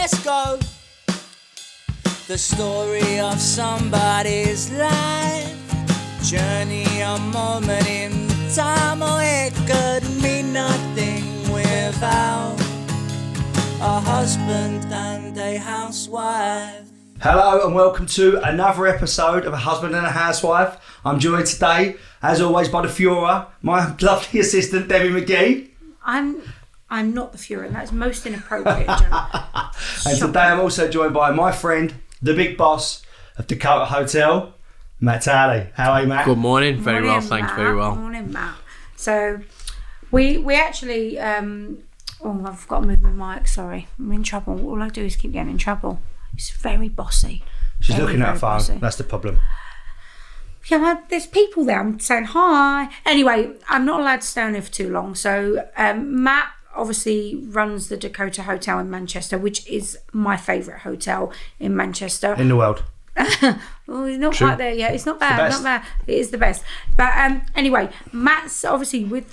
let's go. The story of somebody's life, journey, a moment in time, oh, it could mean nothing without a husband and a housewife. Hello and welcome to another episode of A Husband and a Housewife. I'm joined today, as always, by the Führer, my lovely assistant, Debbie McGee. I'm not the Führer, and that's most inappropriate, Joe. And today I'm also joined by my friend, the big boss of Dakota Hotel, Matt Townley. How are you, Matt? Good morning. Very well, thanks. Matt. Very well. Morning, Matt. So, we actually... I've got to move my mic, sorry. I'm in trouble. All I do is keep getting in trouble. It's very bossy. She's looking at her phone. Bossy. That's the problem. Yeah, well, there's people there. I'm saying hi. Anyway, I'm not allowed to stay on here for too long. So, Matt obviously runs the Dakota Hotel in Manchester, which is my favourite hotel in Manchester. In the world. Well, he's not quite there yet. It's not bad. Not bad. It is the best. But anyway, Matt's obviously with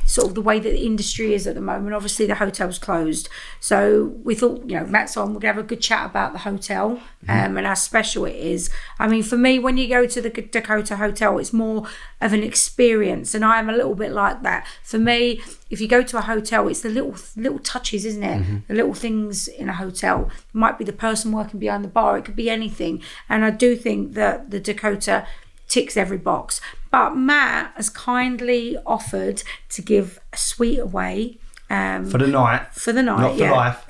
sort of the way that the industry is at the moment. Obviously, the hotel's closed, so we thought, Matt's on. We're gonna have a good chat about the hotel and how special it is. I mean, for me, when you go to the Dakota Hotel, it's more of an experience, and I am a little bit like that. For me, if you go to a hotel, it's the little touches, isn't it? Mm-hmm. The little things in a hotel. It might be the person working behind the bar. It could be anything, and I do think that the Dakota ticks every box. But Matt has kindly offered to give a suite away for the night. Not for life.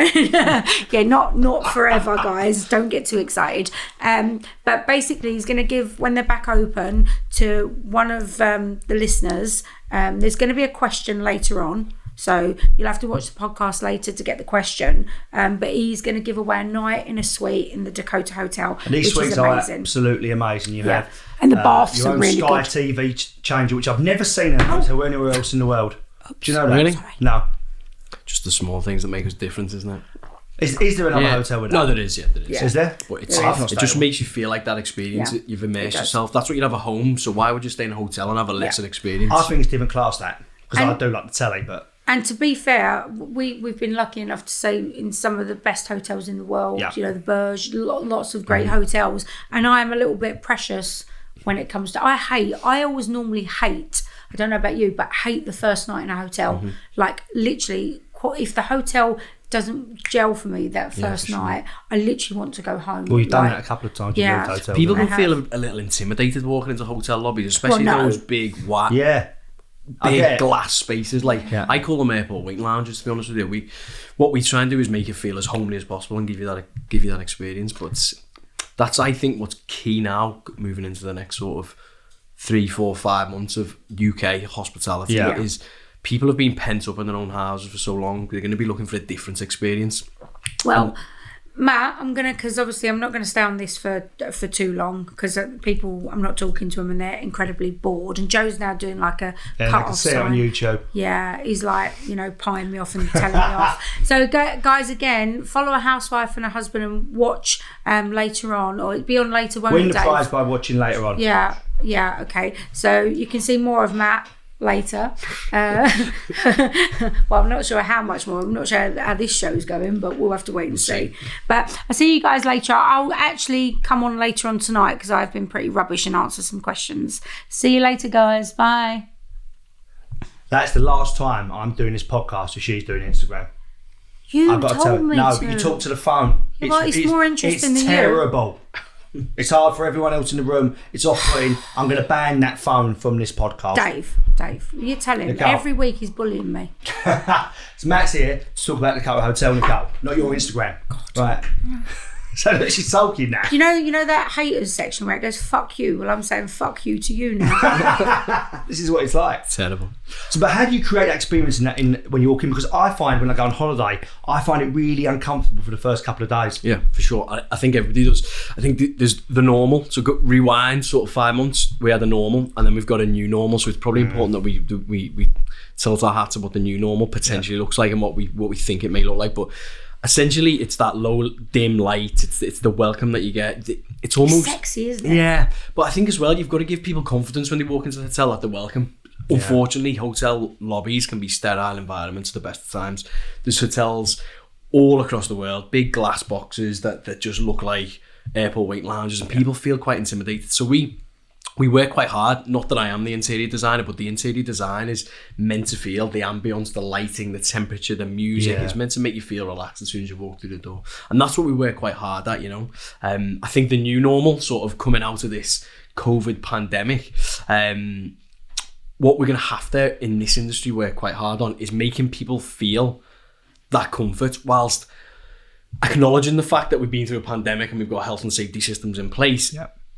Yeah, not forever, guys. Don't get too excited. But basically, he's going to give, when they're back open, to one of the listeners. There's going to be a question later on. So you'll have to watch the podcast later to get the question. But he's going to give away a night in a suite in the Dakota Hotel. And these suites are absolutely amazing. You have and the baths your are own really Sky good. TV changer, which I've never seen in a hotel anywhere else in the world. Do you know that? Really? No. Just the small things that make us different, isn't it? Is there another hotel with that? No, there is. Yeah, there is. Is there? But it just makes you feel like that experience. You've immersed yourself. That's what you'd have at home. So why would you stay in a hotel and have a lesser experience? I think it's different class that, because I do like the telly, but. And to be fair, we've been lucky enough to stay in some of the best hotels in the world. Yeah. The Burj, lots of great hotels. And I am a little bit precious when it comes to... I always normally hate, I don't know about you, but hate the first night in a hotel. Mm-hmm. Like, literally, if the hotel doesn't gel for me that first night, I literally want to go home. Well, you've done that a couple of times. Yeah. You've moved hotels. People can feel a little intimidated walking into hotel lobbies, especially those big, big glass spaces. I call them airport waiting lounges, to be honest with you. What we try and do is make it feel as homely as possible and give you that experience. But that's, I think, what's key now, moving into the next sort of 3, 4, 5 months of UK hospitality, is people have been pent up in their own houses for so long. They're going to be looking for a different experience. Well, Matt, because obviously I'm not going to stay on this for too long, because people, I'm not talking to them and they're incredibly bored. And Joe's now doing like a cut-off sign. I can see it on YouTube. Yeah, he's like, pieing me off and telling me off. So guys, again, follow A Housewife and a Husband and watch later on, or it'll be on later, won't it, Win the prize by watching later on. Yeah, okay. So you can see more of Matt later. Well, I'm not sure how much more. I'm not sure how this show's going, but we'll have to wait and see. But I'll see you guys later. I'll actually come on later on tonight because I've been pretty rubbish and answer some questions. See you later, guys. Bye. That's the last time I'm doing this podcast, so she's doing Instagram. You told me no, to. But you talk to the phone. Yeah, well, it's more interesting than you. It's terrible. It's hard for everyone else in the room. It's off-putting. I'm going to ban that phone from this podcast. Dave, you tell him. Nicole. Every week he's bullying me. So Matt's here to talk about the Dakota Hotel, Nicole, not your Instagram. God. Right. So she's sulking now. You know that haters section where it goes, fuck you? Well, I'm saying fuck you to you now. This is what it's like. Terrible. So, but how do you create that experience when you walk in? Because I find when I go on holiday, I find it really uncomfortable for the first couple of days. Yeah, for sure. I think everybody does. I think there's the normal. So rewind sort of 5 months, we had the normal, and then we've got a new normal. So it's probably important that we tilt our hats at what the new normal potentially looks like and what we think it may look like. But essentially, it's that low, dim light. It's the welcome that you get. It's almost sexy, isn't it? Yeah, but I think as well, you've got to give people confidence when they walk into the hotel that they're welcome. Yeah. Unfortunately, hotel lobbies can be sterile environments at the best of times. There's hotels all across the world, big glass boxes that just look like airport wait lounges, and people feel quite intimidated. So we work quite hard. Not that I am the interior designer, but the interior design is meant to feel the ambience, the lighting, the temperature, the music. It's meant to make you feel relaxed as soon as you walk through the door. And that's what we work quite hard at, you know. I think the new normal, sort of coming out of this COVID pandemic, what we're going to have to, in this industry, work quite hard on is making people feel that comfort whilst acknowledging the fact that we've been through a pandemic and we've got health and safety systems in place.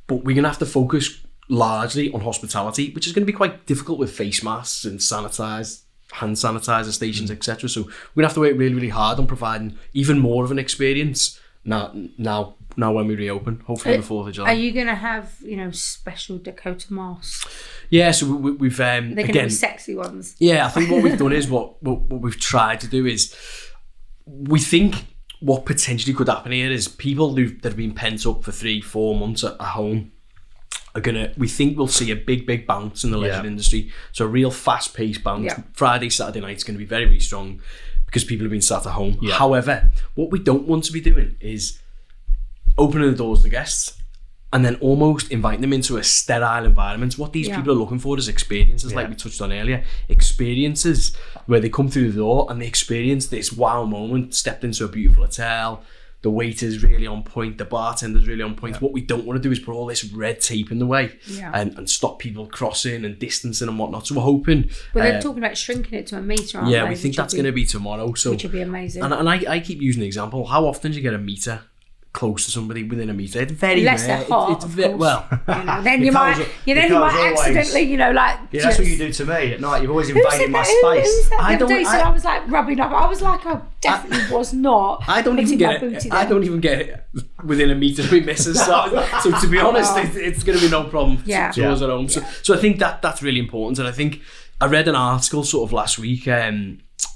But we're going to have to focus largely on hospitality, which is going to be quite difficult with face masks and hand sanitizer stations, etc. So we're going to have to work really, really hard on providing even more of an experience now when we reopen, hopefully the 4th of July. Are you going to have, special Dakota masks? Yeah, so we've they're going to be sexy ones. Yeah, I think what we've done is what we've tried to do is, we think what potentially could happen here is people that have been pent up for 3-4 months at home we think we'll see a big bounce in the leisure industry. So a real fast-paced bounce. Friday, Saturday night is going to be very, very strong because people have been sat at home. However, what we don't want to be doing is opening the doors to guests and then almost inviting them into a sterile environment. What these people are looking for is experiences, like we touched on earlier. Experiences where they come through the door and they experience this wow moment, stepped into a beautiful hotel, the waiter's really on point, the bartender's really on point. What we don't want to do is put all this red tape in the way and stop people crossing and distancing and whatnot. So we're hoping... Well, they're talking about shrinking it to a metre, aren't they? Yeah, we think that's going to be tomorrow. So, which would be amazing. And I keep using the example, how often do you get a metre close to somebody within a metre? It's very unless rare. they're hot, it's well, then you might accidentally, that's what you do to me at night. You've always invaded my space. I was like rubbing up. I was like, I definitely was not. I don't even get it within a metre of my missus. So to be honest, it's going to be no problem to us at home. So I think that's really important. And I think I read an article sort of last week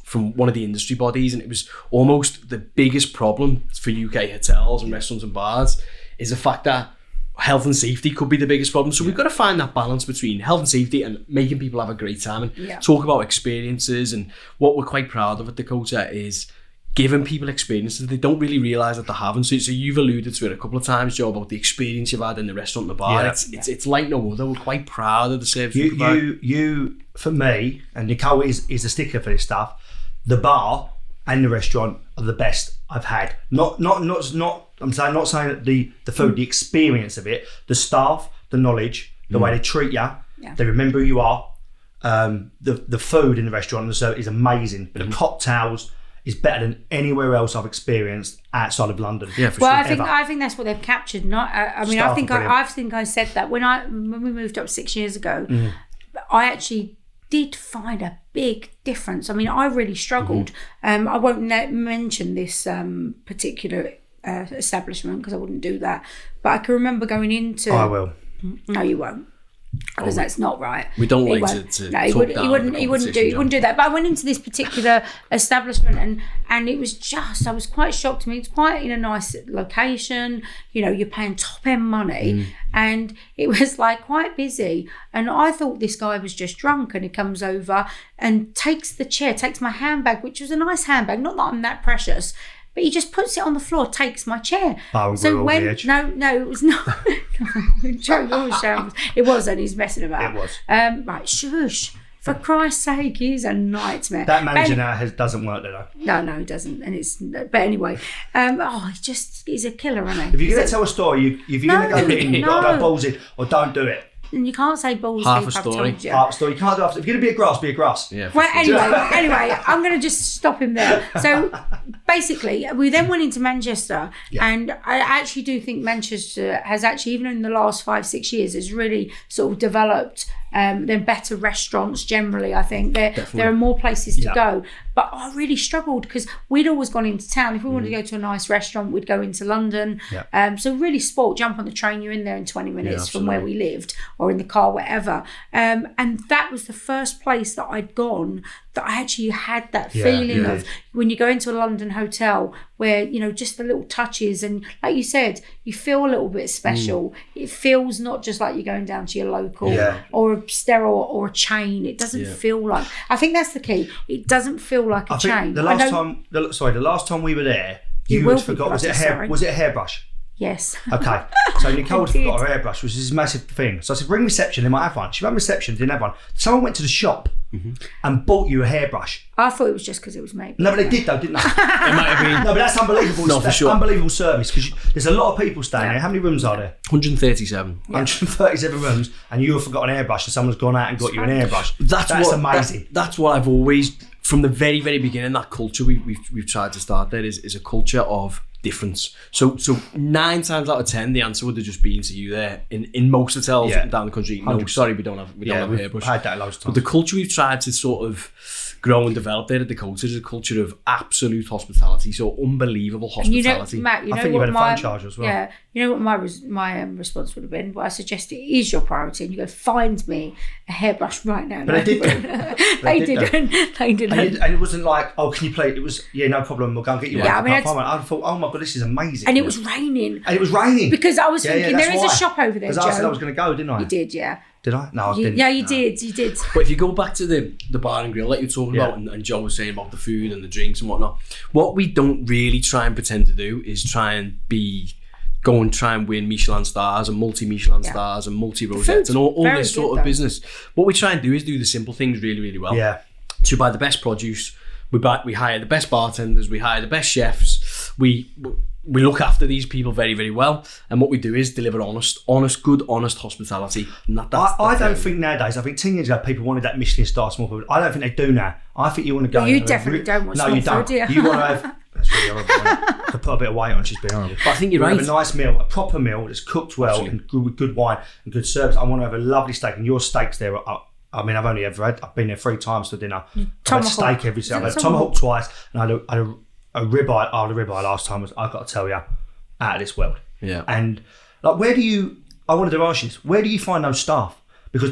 from one of the industry bodies, and it was almost the biggest problem for UK hotels and restaurants and bars is the fact that health and safety could be the biggest problem. So we've got to find that balance between health and safety and making people have a great time and talk about experiences. And what we're quite proud of at Dakota is giving people experiences they don't really realise that they haven't. So you've alluded to it a couple of times, Joe, about the experience you've had in the restaurant and the bar. It's like no other. We're quite proud of the service we provide. You, for me, and Nicole is a sticker for this stuff, the bar and the restaurant are the best I've had. Not saying that the food, the experience of it, the staff, the knowledge, the way they treat you, they remember who you are. The food in the restaurant is amazing, but the cocktails is better than anywhere else I've experienced outside of London. Yeah, for sure. I think that's what they've captured. I think I said that when we moved up 6 years ago. I actually did find a big difference. I mean, I really struggled. I won't mention this particular establishment because I wouldn't do that. But I can remember going into... I will. No, you won't. Because that's not right. We don't like to no, he wouldn't do that. But I went into this particular establishment and it was just, I was quite shocked. I mean, it's quite in a nice location, you're paying top end money and it was like quite busy. And I thought this guy was just drunk, and he comes over and takes my handbag, which was a nice handbag, not that I'm that precious. But he just puts it on the floor, takes my chair. No, it was not. It wasn't. He's messing about. It was. Right, shush. For Christ's sake, he's a nightmare. That manager now doesn't work there though. No, he doesn't. But anyway, he's a killer, isn't he? If you're going to tell a story, if you're going to go in, you've got to go balls in, or don't do it. And you can't say balls half deep, a story. I've told you. Half a story. You can't do half. If you're going to be a grass, be a grass. Yeah. Well, anyway, I'm going to just stop him there. So basically, we then went into Manchester, and I actually do think Manchester has actually, even in the last 5-6 years, has really sort of developed. They're better restaurants generally. I think there are more places to go. But I really struggled because we'd always gone into town. If we wanted to go to a nice restaurant, we'd go into London. So really jump on the train, you're in there in 20 minutes from where we lived, or in the car, whatever. And that was the first place that I'd gone that I actually had that feeling of when you go into a London hotel where, just the little touches, and like you said, you feel a little bit special. It feels not just like you're going down to your local or a sterile or a chain. It doesn't feel like. I think that's the key. It doesn't feel like a chain. The last time we were there, you had forgot. Was it a hairbrush? Yes. Okay. So Nicole forgot her hairbrush, which is this massive thing. So I said, ring reception, they might have one. She rang reception, didn't have one. Someone went to the shop and bought you a hairbrush. I thought it was just because it was made. No, but they did though, didn't they? It might have been. No, but that's unbelievable. No, for sure. Unbelievable service, because there's a lot of people staying there. How many rooms are there? 137. 137 rooms, and you have forgotten an hairbrush, and someone's gone out and got you an hairbrush. That's amazing. That's what I've always, from the very, very beginning, that culture we've tried to start there is a culture of difference. So 9 times out of 10, the answer would have just been to you there in most hotels down the country. No, 100%. Sorry, we don't have a hairbrush. Had that loads of times. But the culture we've tried to sort of grow and develop there at Dakota is a culture of absolute hospitality. So unbelievable hospitality. And Matt, I think you had a phone charge as well. Yeah, you know what my response would have been? What I suggested is your priority, and you go find me a hairbrush right now. But they didn't. They didn't. And it wasn't like, oh, can you play? It was, no problem. We'll go and get you one. I thought, oh my god, this is amazing. And it was raining. Because I was thinking there is a shop over there. Because I said I was going to go, didn't I? You did, yeah. Did I? No, I didn't. Yeah, you did. But if you go back to the bar and grill like you're talking about, and Joe was saying about the food and the drinks and whatnot, what we don't really try and pretend to do is try and win Michelin stars and multi-Michelin stars and multi-rosettes and all this sort of business. What we try and do is do the simple things really, really well. Yeah. To buy the best produce, we hire the best bartenders, we hire the best chefs, we look after these people very, very well, and what we do is deliver good, honest hospitality. And I don't think nowadays, I think 10 years ago people wanted that Michelin star small food. I don't think they do now. I think you want to go. You definitely don't want small food, do you? You want to have. That's really horrible. To put a bit of weight on, she's being horrible. But I think you're right. Have a nice meal, a proper meal that's cooked well, Absolutely. and good wine and good service. I want to have a lovely steak, and your steaks there are. I've been there 3 times for dinner. I've had steak every single. I've had tomahawk twice, and I had a ribeye. Oh, the ribeye last time was, I've got to tell you, out of this world. Yeah. And like, I wanted to ask you this, where do you find those staff? Because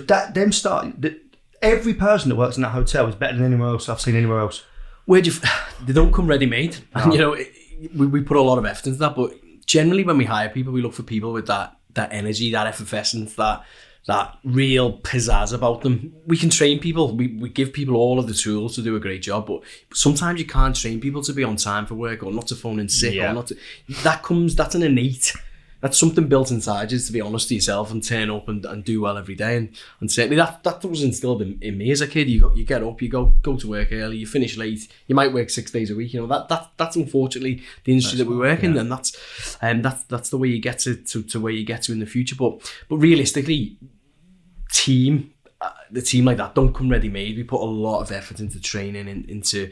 every person that works in that hotel is better than anywhere else I've seen anywhere else. They don't come ready-made. No. And, we put a lot of effort into that, but generally when we hire people, we look for people with that energy, that effervescence, that real pizzazz about them. We can train people. We give people all of the tools to do a great job, but sometimes you can't train people to be on time for work or not to phone in sick or not to. That's an innate. That's something built inside you, to be honest to yourself and turn up and do well every day. And certainly that was instilled in me as a kid. You get up, you go to work early, you finish late. You might work 6 days a week. That's unfortunately the industry that we work in, and that's the way you get to where you get to in the future. But realistically, the team like that don't come ready-made. We put a lot of effort into training, into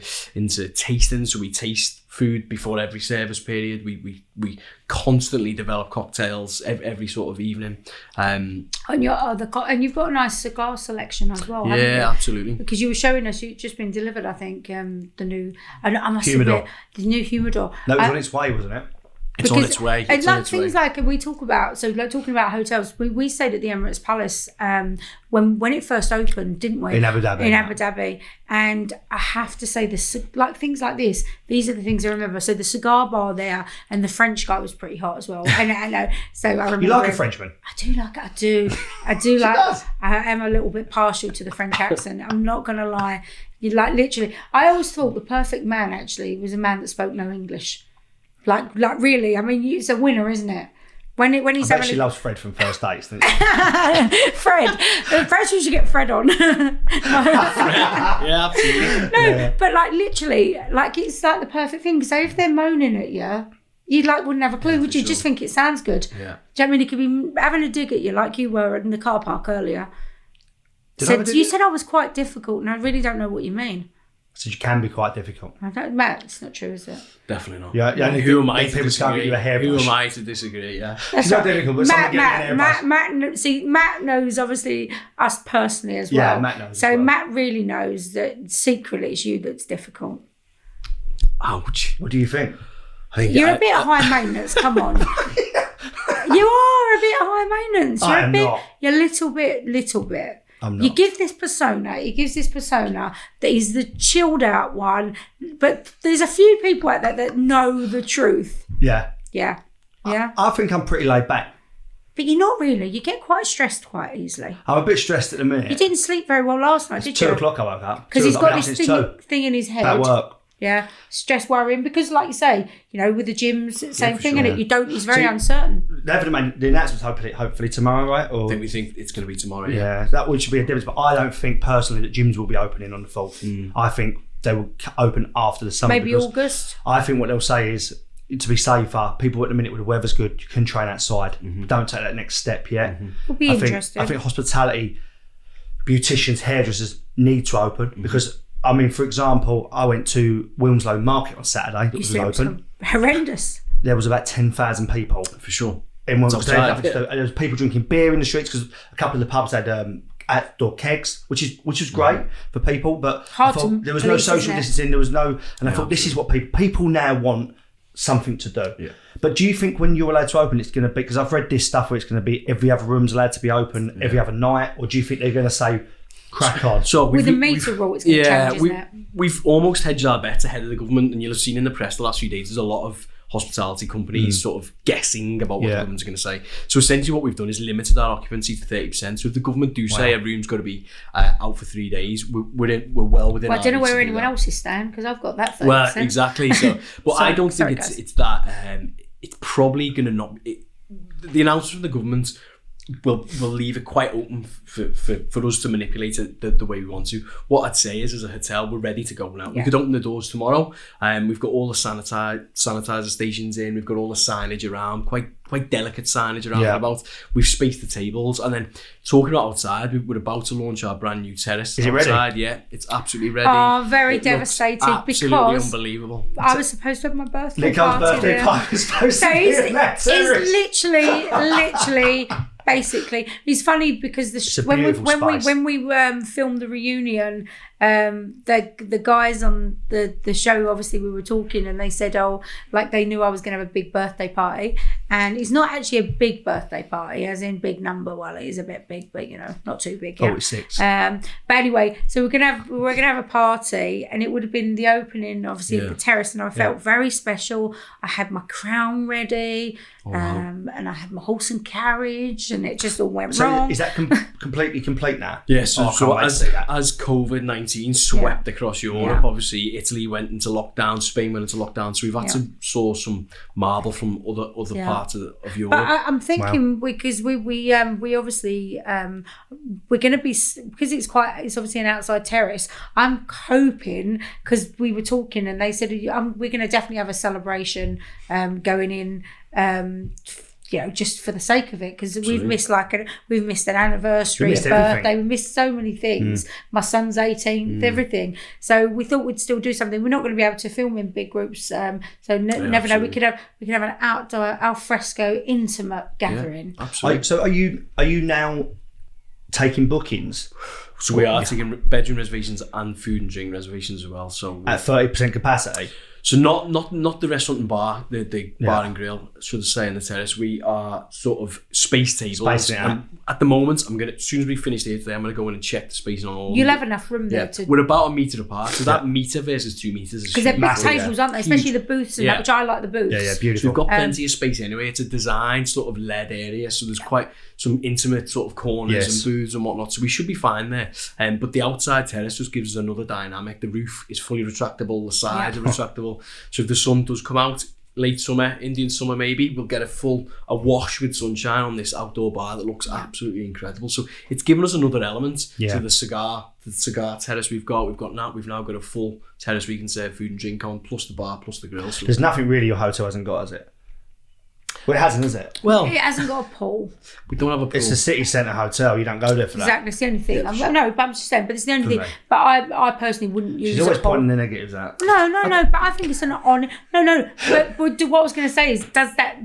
tasting. So we taste food before every service period. We constantly develop cocktails every sort of evening. And you've got a nice cigar selection as well. Haven't you? Absolutely. Because you were showing us, you've just been delivered, I think, the new. And I must humidor. admit, the new humidor. That was on its way, wasn't it? It's on its way. And like things like we talk about, so like talking about hotels, we stayed at the Emirates Palace when it first opened, didn't we? In Abu Dhabi. And I have to say, things like this, these are the things I remember. So the cigar bar there, and the French guy was pretty hot as well. And I know. So I remember. You like a Frenchman? I do like it. I do like. I am a little bit partial to the French accent. I'm not gonna lie. You like literally. I always thought the perfect man actually was a man that spoke no English. Like really, I mean, it's a winner, isn't it? When he's I bet she loves Fred from First Dates, doesn't she? Fred, perhaps we should get Fred on. Yeah, absolutely. No, but like literally, like it's like the perfect thing. So if they're moaning at you, you like wouldn't have a clue, would you? Sure. Just think it sounds good. Yeah. Do you know what I mean? It could be having a dig at you, like you were in the car park earlier. You said I was quite difficult, and I really don't know what you mean. So you can be quite difficult. Matt, it's not true, is it? Definitely not. Yeah. Who am I to disagree? Who am I to disagree? Yeah. It's not difficult, but someone getting an airbrush. Matt knows obviously us personally as well. Yeah, Matt knows. So Matt really knows that secretly it's you that's difficult. Ouch. What do you think? You're a bit high maintenance. Come on. You are a bit high maintenance. You're a little bit. I'm not. He gives this persona that he's the chilled out one, but there's a few people out there that know the truth. Yeah. Yeah. I think I'm pretty laid back. But you're not really. You get quite stressed quite easily. I'm a bit stressed at the minute. You didn't sleep very well last night, did you? 2 o'clock I woke up. Because he's got this thing in his head. At work. Yeah, stress, worrying, because like you say, with the gyms, same thing, and he's very uncertain. The announcement's hopefully tomorrow, right? Or we think it's going to be tomorrow. Yeah, that should be a difference. But I don't think personally that gyms will be opening on the 4th. I think they will open after the summer. Maybe August. I think what they'll say is, to be safer, people at the minute when the weather's good, you can train outside. Don't take that next step yet. It'll be interesting. I think hospitality, beauticians, hairdressers need to open because. I mean, for example, I went to Wilmslow Market on Saturday. That was open. Horrendous. There was about 10,000 people. For sure. In one there was people drinking beer in the streets because a couple of the pubs had outdoor kegs, which is great for people. But there was no social distancing. There was no, and I thought this is what people now want something to do. Yeah. But do you think when you're allowed to open, it's going to be, because I've read this stuff where it's going to be every other room's allowed to be open every other night, or do you think they're going to say? Crack on. So with the meter rule, it's going to change, isn't it? We've almost hedged our bets ahead of the government, and you'll have seen in the press the last few days, there's a lot of hospitality companies sort of guessing about what the government's going to say. So essentially what we've done is limited our occupancy to 30%. So if the government do say a room's got to be out for 3 days, we're well within our I don't know where anyone else is staying, because I've got that 30%. Well, exactly. So, but I don't think it's that. It's probably going to not... the announcement from the government will leave it quite open for us to manipulate it the way we want to. What I'd say is, as a hotel, we're ready to go now. We could open the doors tomorrow. We've got all the sanitizer stations in. We've got all the signage around, quite delicate signage around and about. We've spaced the tables, and then talking about outside, we're about to launch our brand new terrace. Is it outside. Ready? Yeah, it's absolutely ready. Oh, very devastated, absolutely because unbelievable. I was supposed to have my birthday Nicole's party. birthday party was supposed to be in that terrace. It's literally. Basically, it's funny because when we filmed the reunion, the guys on the show, obviously we were talking, and they said, they knew I was going to have a big birthday party, and it's not actually a big birthday party, as in big number. Well, it is a bit big, but not too big. Yeah. 46. But anyway, so we're gonna have a party, and it would have been the opening, obviously, of the terrace, and I felt very special. I had my crown ready, and I had my horse and carriage, and it just all went wrong. Is that completely complete now? Yes. So as COVID-19 swept across Europe, obviously Italy went into lockdown, Spain went into lockdown, so we've had to source some marble from other parts of Europe. But I'm thinking because we obviously we're going to be, because it's obviously an outside terrace. I'm hoping, because we were talking and they said we're going to definitely have a celebration going in. Just for the sake of it, because we've missed an anniversary, a birthday, we missed so many things. My son's 18th, everything. So we thought we'd still do something. We're not going to be able to film in big groups, so never know. We could have an outdoor al fresco intimate gathering. Yeah, absolutely. So are you now taking bookings? So we are taking bedroom reservations and food and drink reservations as well. So at 30% capacity. So not the restaurant and bar, the bar and grill, should I say, in the terrace. We are sort of space tables. At the moment, as soon as we finish here today, I'm going to go in and check the spacing on all. You'll have enough room there to. We're about a metre apart, so that metre versus 2 metres is because they're big tables, aren't they? Especially the booths and that, which I like the booths. Yeah, beautiful. So we've got plenty of space anyway. It's a designed sort of LED area, so there's quite some intimate sort of corners and booths and whatnot. So we should be fine there. But the outside terrace just gives us another dynamic. The roof is fully retractable. The sides are retractable. So if the sun does come out late summer, Indian summer maybe, we'll get a wash with sunshine on this outdoor bar that looks absolutely incredible. So it's given us another element to the cigar terrace we've now got a full terrace we can serve food and drink on, plus the bar, plus the grill. So there's nothing really your hotel hasn't got, has it? Well, it hasn't, is it? Well, it hasn't got a pool. We don't have a pool. It's a city centre hotel. You don't go there for that. Exactly, it's the only thing. But I'm just saying. But it's the only thing. But I personally wouldn't use. She's always pointing the negatives out. No. But I think it's an on. No. But what I was going to say is, does that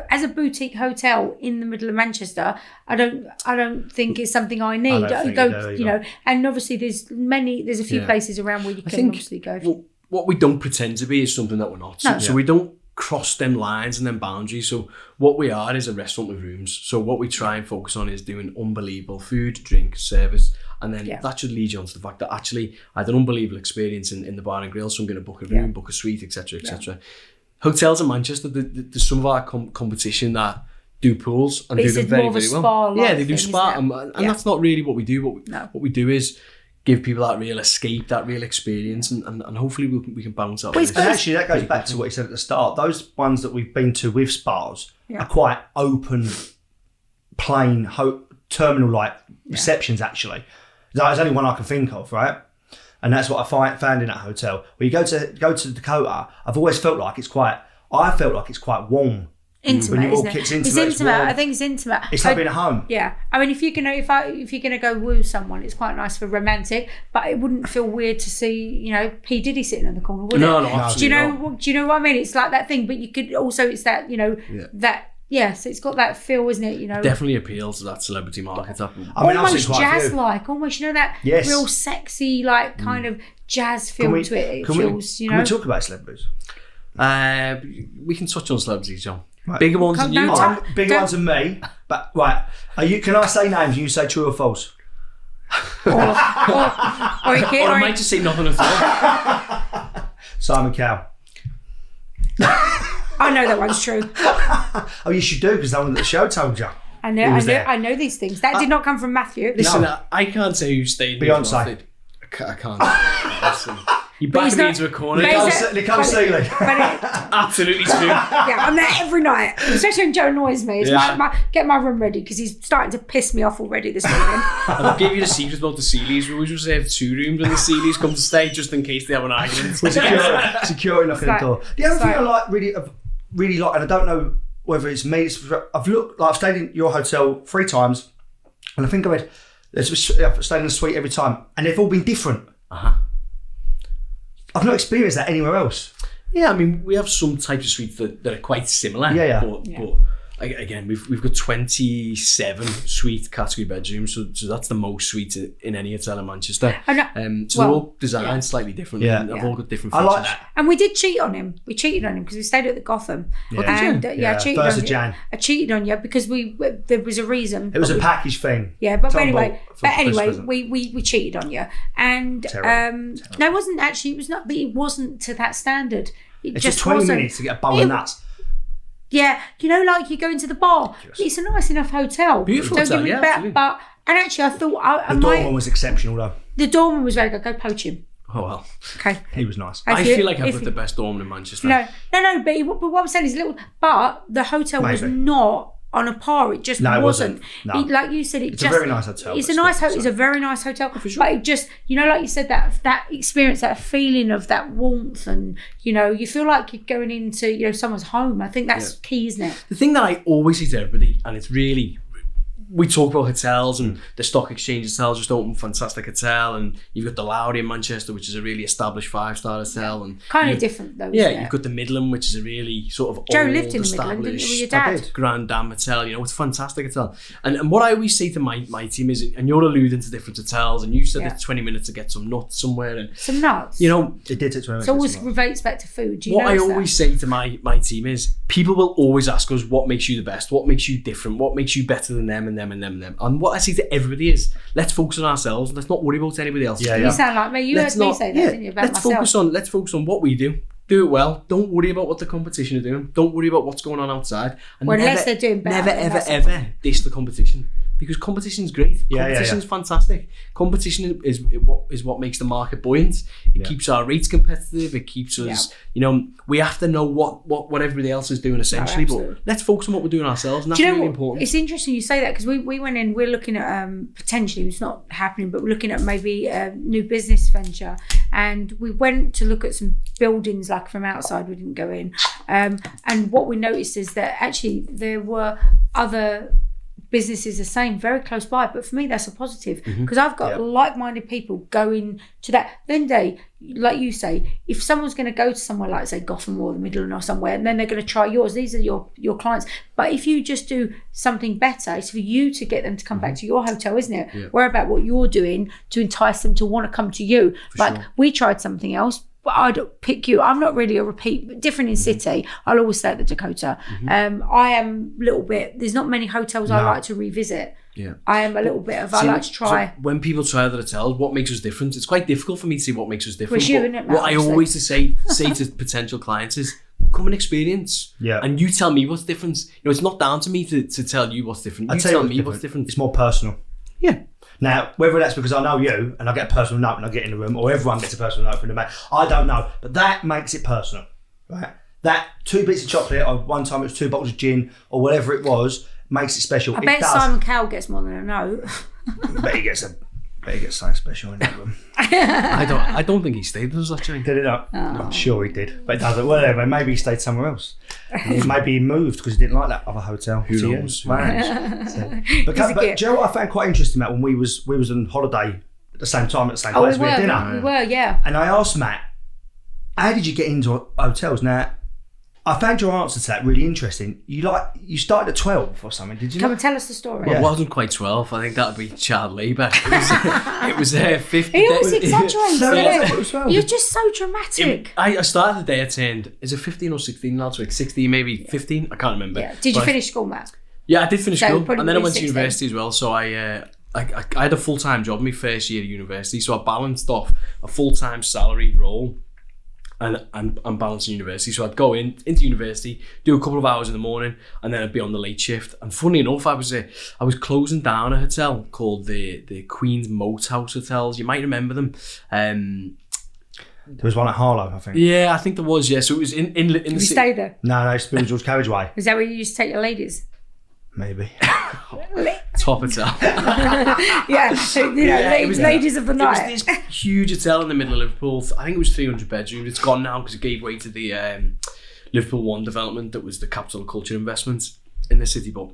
as a boutique hotel in the middle of Manchester? I don't think it's something I need. And obviously there's a few places around where you can obviously go. Well, what we don't pretend to be is something that we're not. So we don't cross them lines and them boundaries. So what we are is a restaurant with rooms. So what we try and focus on is doing unbelievable food, drink, service, and then that should lead you on to the fact that actually I had an unbelievable experience in the bar and grill, so I'm going to book a room, book a suite, etc. Hotels in Manchester, there's some of our competition that do pools and do them very, very well. Yeah, they do spa, and that's not really what we do. What we do is give people that real escape, that real experience, and hopefully we can bounce up. And actually, that goes back to what you said at the start. Those ones that we've been to with spas are quite open, plain, terminal-like receptions, actually. There's only one I can think of, right? And that's what I found in that hotel. When you go to Dakota, I've always felt like it's quite warm. Intimate, when you walk, isn't it? It's intimate. It's intimate. I think it's intimate. It's like being at home. Yeah, I mean, if you're gonna go woo someone, it's quite nice for romantic, but it wouldn't feel weird to see, P Diddy sitting in the corner, would it? No, absolutely not. Do you know what I mean? It's like that thing, but you could also, it's that so it's got that feel, isn't it? Definitely appeals to that celebrity market. Almost jazz-like, almost that real sexy, like kind of jazz feel to it. Can we talk about celebrities? We can touch on celebrities, John. Right. Bigger ones than you. Bigger ones than me. But right, can I say names and you say true or false? or I might just say nothing at all. Simon Cowell. I know that one's true. Oh, you should do, because that one at the show told you. I know these things. That did not come from Matthew. Listen, I can't say who stayed. Beyonce. I can't. Listen. You backed me into a corner. Nicole Sealey. Absolutely true. Yeah, I'm there every night, especially when Joe annoys me. Get my room ready, because he's starting to piss me off already this morning. I'll give you the secret about the Sealeys. We always reserve 2 rooms when the Sealeys come to stay, just in case they have an argument. Secure knocking the door. The other thing I like, really like, and I don't know whether it's me, I've stayed in your hotel 3 times, and I think I've stayed in a suite every time, and they've all been different. I've not experienced that anywhere else. Yeah, I mean, we have some types of suites that are quite similar. But again, we've got 27 suite category bedrooms, so that's the most suites in any hotel in Manchester. So they're all designed slightly differently, and they've all got different features. I like that. And we did cheat on him. We cheated on him because we stayed at the Gotham. I cheated on you. I cheated on you because there was a reason. It was a package thing. Yeah, but anyway, we cheated on you, and no, it wasn't actually. It was not, but it wasn't to that standard. It just 20 minutes to get a bowl of nuts. Yeah, like you go into the bar. It's a nice enough hotel. Beautiful hotel, but actually, I thought the doorman was exceptional though. The doorman was very good. Go poach him. Oh well. Okay. He was nice. I feel like I've got the best doorman in Manchester. No. But what I'm saying is but the hotel was not on a par. It just wasn't. No. Like you said, it's a very nice hotel. It's a nice hotel. It's a very nice hotel. For sure. But it just, like you said, that experience, that feeling of that warmth, and you feel like you're going into someone's home. I think that's key, isn't it? The thing that I always say to everybody, and it's really, we talk about hotels, and the Stock Exchange Hotel just opened a fantastic hotel, and you've got the Lowry in Manchester, which is a really established 5-star hotel, and kind of different though. You've got the Midland, which is a really sort of Joe lived in the Midland, didn't you, with your dad? Grand Dam Hotel, it's a fantastic hotel. And what I always say to my team is, and you're alluding to different hotels, and you said it's 20 minutes to get some nuts somewhere, and some nuts. It did take 20 minutes. So always relates back to food. What I always say to my team is, people will always ask us, what makes you the best? What makes you different? What makes you better than them and them and them and them? And what I say to everybody is, let's focus on ourselves. Let's not worry about anybody else. You sound like me. You heard me say that, didn't you, about myself? Let's focus on what we do. Do it well. Don't worry about what the competition are doing. Don't worry about what's going on outside. And unless they're doing better. Never, ever diss the competition. Because competition's great. Competition's fantastic. Competition is what makes the market buoyant. It keeps our rates competitive. It keeps us, we have to know what everybody else is doing essentially. But let's focus on what we're doing ourselves, and that's really important. It's interesting you say that, because we went in, we're looking at potentially, it's not happening, but we're looking at maybe a new business venture, and we went to look at some buildings like from outside. We didn't go in, and what we noticed is that actually there were other businesses the same, very close by, but for me that's a positive, because I've got like-minded people going to that. Then like you say, if someone's going to go to somewhere like, say, Gotham or the Midland or somewhere, and then they're going to try yours, these are your clients. But if you just do something better, it's for you to get them to come back to your hotel, isn't it? Worry about what you're doing to entice them to want to come to you. We tried something else, but I'd pick you. I'm not really a repeat, different in city. I'll always stay at the Dakota. I am a little bit, there's not many hotels I like to revisit. I am a little bit of, I like to try. So when people try other hotels, what makes us different? It's quite difficult for me to see what makes us different. Isn't it, Matt? What I always say to potential clients is, come and experience. Yeah. And you tell me what's different. It's not down to me to tell you what's different. You tell me what's different. It's more personal. Yeah. Now, whether that's because I know you and I get a personal note when I get in the room, or everyone gets a personal note from the mate, I don't know. But that makes it personal, right? That 2 bits of chocolate, or one time it was 2 bottles of gin, or whatever it was, makes it special. I bet Simon Cowell gets more than a note. I bet he gets something special in that room. I don't think he stayed with us actually. Did it not? I'm sure he did, but it doesn't. Whatever. Maybe he stayed somewhere else. Maybe he moved because he didn't like that other hotel. Who knows? But do you know what I found quite interesting, Matt? When we was on holiday at the same time at the same place, we had dinner. We were, yeah. And I asked Matt, "How did you get into hotels?" Now, I found your answer to that really interesting. You started at 12 or something, did you? Come and tell us the story. Well, it wasn't quite 12. I think that would be child labour. It was 50. He always exaggerates. Yeah. You're just so dramatic. I started the day I turned, is it 15 or 16 now? 16, maybe 15? I can't remember. Yeah. Did you finish school, Matt? Yeah, I did finish school. And then I went 16. to university as well. So I had a full-time job in my first year at university. So I balanced off a full-time salaried role and balancing university. So I'd go into university, do a couple of hours in the morning, and then I'd be on the late shift. And funny enough, I was closing down a hotel called the Queen's Moat House Hotels. You might remember them. There was one at Harlow, I think. Yeah, I think there was. Yeah, so it was in the. Did you stay there? No, it's Bill George Carriageway. Is that where you used to take your ladies? Maybe. Top hotel. Ladies of the night. It was this huge hotel in the middle of Liverpool. I think it was 300 bedrooms. It's gone now because it gave way to the Liverpool One development that was the capital of culture investments in the city. But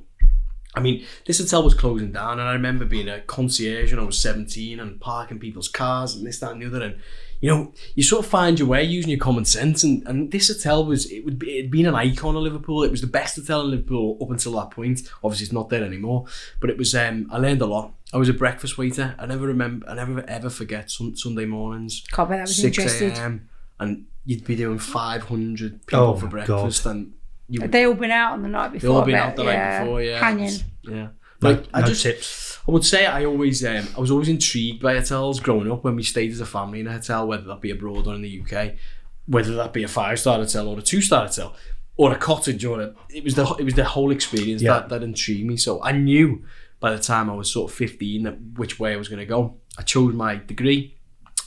I mean, this hotel was closing down, and I remember being a concierge when I was 17 and parking people's cars and this, that, and the other. And you sort of find your way using your common sense. And this hotel it'd been an icon of Liverpool. It was the best hotel in Liverpool up until that point. Obviously, it's not there anymore. But it was. I learned a lot. I was a breakfast waiter. I never ever forget Sunday mornings. Can't bet that was 6 a.m. and you'd be doing 500 people for breakfast, God. and they all been out on the night before. They all been out the night before, yeah. Hanging. Yeah. No tips. I would say I was always intrigued by hotels growing up when we stayed as a family in a hotel, whether that be abroad or in the UK, whether that be a 5-star hotel or a 2-star hotel or a cottage it was the whole experience that intrigued me. So I knew by the time I was sort of 15 which way I was going to go. I chose my degree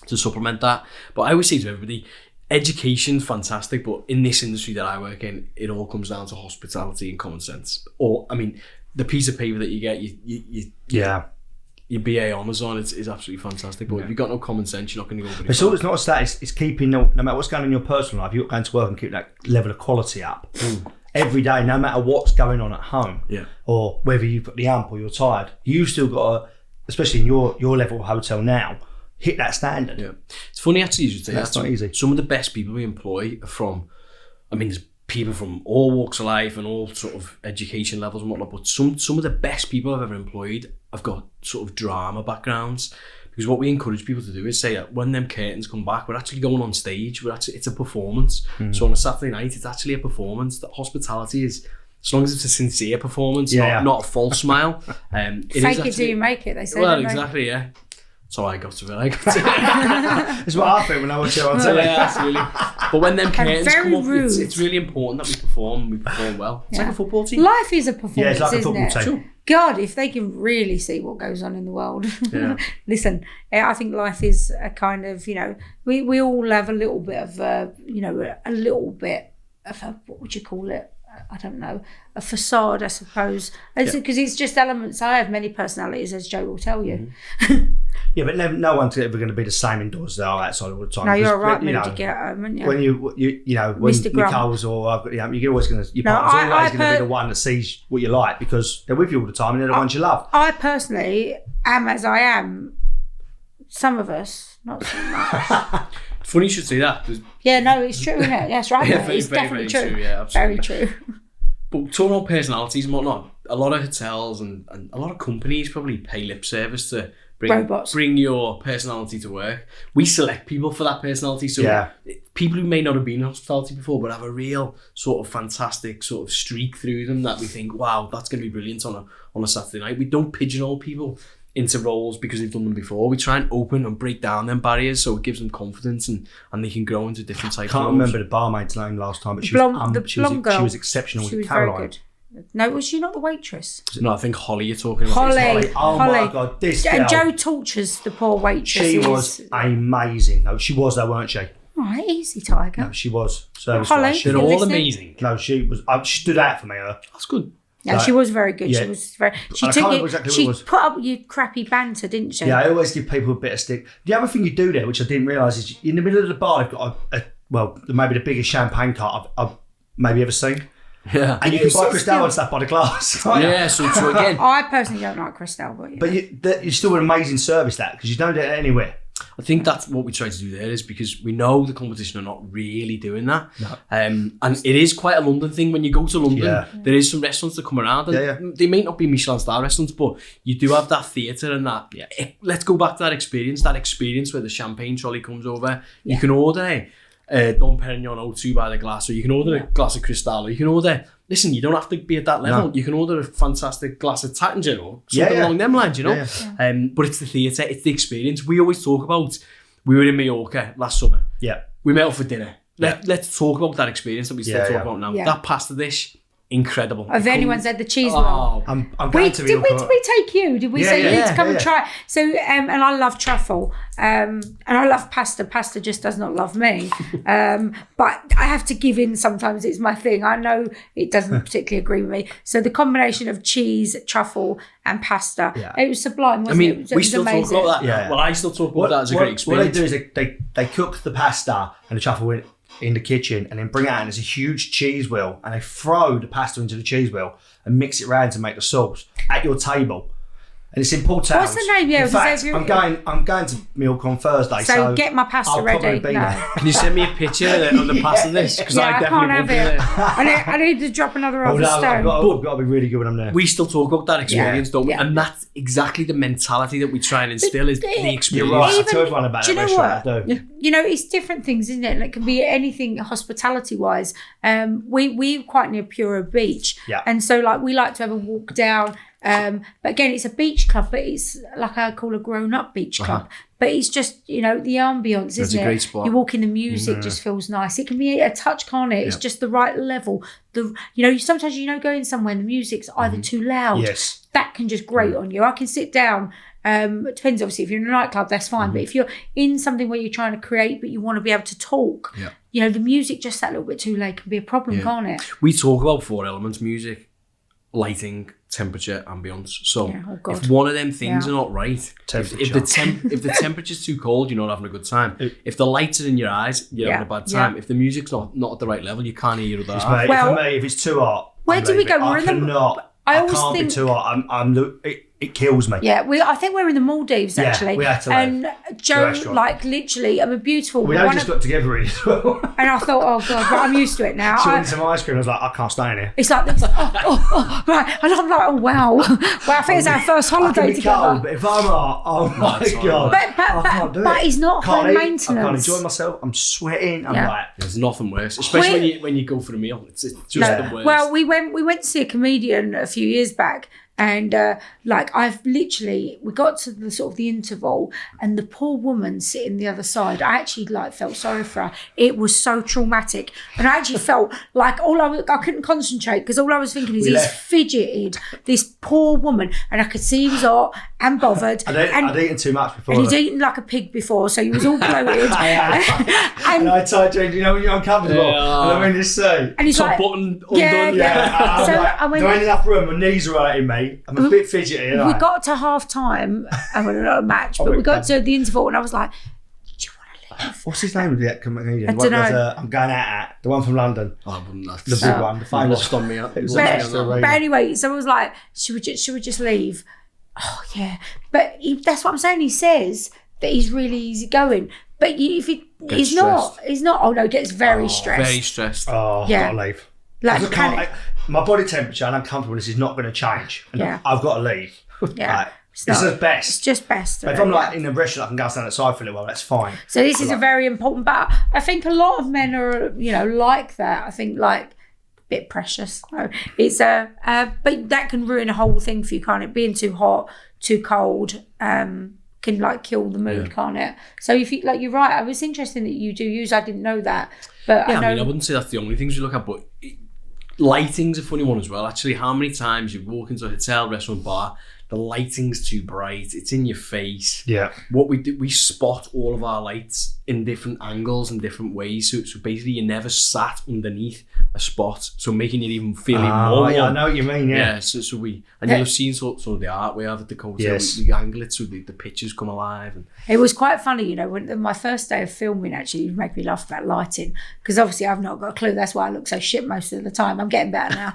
to supplement that. But I always say to everybody, education's fantastic, but in this industry that I work in, it all comes down to hospitality and common sense. Or, I mean, the piece of paper that you get, your BA honours on, is absolutely fantastic. But if you've got no common sense, you're not going to go very far. It's not a stat, it's keeping, no matter what's going on in your personal life, you're going to work and keep that level of quality up. Every day, no matter what's going on at home, or whether you've got the amp or you're tired, you've still got to, especially in your level of hotel now, hit that standard. Yeah, it's funny actually you should say that's not easy. Some of the best people we employ are from, there's people from all walks of life and all sort of education levels and whatnot, but some of the best people I've ever employed have got sort of drama backgrounds, because what we encourage people to do is say that when them curtains come back, we're actually going on stage, it's a performance. So on a Saturday night, it's actually a performance. That hospitality is, as long as it's a sincere performance, not a false smile. Fake it till you make it, they say. Well, exactly, yeah. So I got to it. That's what I think when I watch it on telly. Yeah, absolutely. But when them curtains come up, it's really important that we perform well. It's like a football team. Life is a performance, it's like a football team. Sure. God, if they can really see what goes on in the world. Yeah. Listen, I think life is a kind of, we all have a little bit of, a little bit of what would you call it? I don't know, a facade, I suppose. Because it's just elements. I have many personalities, as Joe will tell you. Yeah, but no one's ever going to be the same indoors as they are outside all the time. No, you're right, mood to get home, aren't you? When when Nicole's or you're always going to, your partner's always going to be the one that sees what you like, because they're with you all the time and they're the ones you love. I personally am as I am. Some of us, not so much. Funny you should say that. Yeah, no, it's true, isn't it? That's right. Yeah, it's definitely very true. Yeah, absolutely. Very true. But talking about personalities and whatnot, a lot of hotels and a lot of companies probably pay lip service to bring your personality to work. We select people for that personality. So people who may not have been in hospitality before but have a real sort of fantastic sort of streak through them that we think, wow, that's going to be brilliant on a Saturday night. We don't pigeonhole people into roles because they've done them before. We try and open and break down them barriers so it gives them confidence and they can grow into different types of roles. I can't remember the barmaid's name last time, but she was exceptional. She was Caroline. very good. No, was she not the waitress? No, I think Holly you're talking about. Holly. Oh my God, this girl. And Joe tortures the poor waitress. She was amazing. No, she was though, weren't she? All right, easy, Tiger. No, she was. Holly, they're all amazing. No, she was. She stood out for me. That's good. Yeah, she was very good. Yeah. She was very. She took it. Exactly she put up with your crappy banter, didn't she? Yeah, I always give people a bit of stick. The other thing you do there, which I didn't realise, is in the middle of the bar, they've got maybe the biggest champagne cart I've maybe ever seen. Yeah, and you can buy Cristal and stuff by the glass. Yeah, so again, I personally don't like Cristal, but you're still an amazing service because you don't do it anywhere. I think that's what we try to do there is because we know the competition are not really doing that. No. And it is quite a London thing. When you go to London, there is some restaurants that come around and they may not be Michelin star restaurants, but you do have that theatre and that. Yeah. Let's go back to that experience where the champagne trolley comes over. You can order Dom Perignon O2 by the glass, or you can order a glass of Cristal, or you can order... Listen, you don't have to be at that level. No. You can order a fantastic glass of Taittinger or something along them lines, you know? Yeah. But it's the theatre, it's the experience. We always talk about... We were in Mallorca last summer. Yeah. We met up for dinner. Let's talk about that experience that we still talk about now. Yeah. That pasta dish... Incredible. Have anyone said the cheese roll? I'm going to did we take you? Did we say you need to come and try? So, and I love truffle, and I love pasta. Pasta just does not love me. But I have to give in sometimes. It's my thing. I know it doesn't particularly agree with me. So the combination of cheese, truffle, and pasta, it was sublime, wasn't it? We still talk about that. Yeah. Well, I still talk about that as a great experience. What they do is they cook the pasta and the truffle in the kitchen and then bring it out and there's a huge cheese wheel and they throw the pasta into the cheese wheel and mix it around to make the sauce at your table. And it's in Port Towns. What's the name? Yeah, in fact, I'm going to Milk on Thursday. So get my pasta ready. Can you send me a picture of the pasta dish? Because I definitely can't have it. I need to drop another off the stone. I've got to be really good when I'm there. We still talk about that experience, don't we? And that's exactly the mentality that we try and instill is the experience. You're right. I tell everyone about that restaurant. You know, it's different things, isn't it? And it can be anything hospitality-wise. We're quite near Pura Beach. Yeah. And so, we like to have a walk down. But again, it's a beach club, but it's like I call a grown-up beach club. But it's just, the ambience, isn't it? It's a great spot. You walk in, the music just feels nice. It can be a touch, can't it? It's just the right level. Sometimes going somewhere and the music's either too loud. Yes. That can just grate on you. I can sit down. It depends, obviously. If you're in a nightclub, that's fine. But if you're in something where you're trying to create, but you want to be able to talk, the music just that little bit too loud can be a problem, can't it? We talk about 4 elements: music, lighting, temperature, ambience. So if one of them things are not right, if the temperature's too cold, you're not having a good time. If the lights are in your eyes, you're having a bad time. If the music's not at the right level, you can't hear your other half. For me, if it's too hot, where do we go? I can't be too hot. It kills me. Yeah, I think we're in the Maldives actually. We had to and Joe, literally, beautiful. We just got together in as well. And I thought, oh god, but I'm used to it now. She wanted some ice cream. I was like, I can't stay in here. It's like this. Right, and I'm like, oh wow. Well, I think it's our first holiday together. Cold, but if I'm hot, oh my god, I can't do it. But it's not high maintenance. I can't enjoy myself. I'm sweating. I'm like, there's nothing worse, especially when you go for a meal. It's just the worst. Well, we went to see a comedian a few years back. And we got to the sort of the interval and the poor woman sitting the other side, I actually felt sorry for her. It was so traumatic. And I actually felt like I couldn't concentrate because all I was thinking is he's fidgeted, this poor woman. And I could see he was hot and bothered. I'd eaten too much before. And he'd eaten like a pig before, so he was all bloated. and I tried when you're uncomfortable. And I'm in this seat. And he's top button undone. I'm like, do I need enough room? My knees are hurting me. I'm a bit fidgety. We got to half time, not a match, but we got to the interval and I was like, do you want to leave? What's his name of that comedian? I don't know. I'm going at the one from London. I wouldn't know. The big one, the famous. Lost on me. But anyway, so I was like, should we just leave? Oh yeah. But that's what I'm saying. He says that he's really easygoing. But he's not. Oh no, he gets very stressed. Very stressed. Oh, yeah. I've got to leave. My body temperature and uncomfortableness is not going to change. I've got to leave. Yeah. This is best. It's just best. If I'm in a restaurant, I can go stand outside for a little while. That's fine. So this is a very important. But I think a lot of men are, like that. I think bit precious. So it's but that can ruin a whole thing for you, can't it? Being too hot, too cold, can like kill the mood, can't it? So if you like, you're right. It was interesting that you do use. I didn't know that, but I mean, I wouldn't say that's the only things you look at, but lighting's a funny one as well. Actually, how many times you walk into a hotel, restaurant, bar, the lighting's too bright, it's in your face. Yeah. What we do, we spot all of our lights in different angles and different ways. So basically, you never sat underneath a spot, so making it even feel even more. Yeah, I know what you mean. Yeah. So we, and you'll have seen some of the art we have at Dakota. Yes. We angle it so the pictures come alive. And it was quite funny, you know, when my first day of filming, actually, it made me laugh about lighting, because obviously I've not got a clue. That's why I look so shit most of the time. I'm getting better now,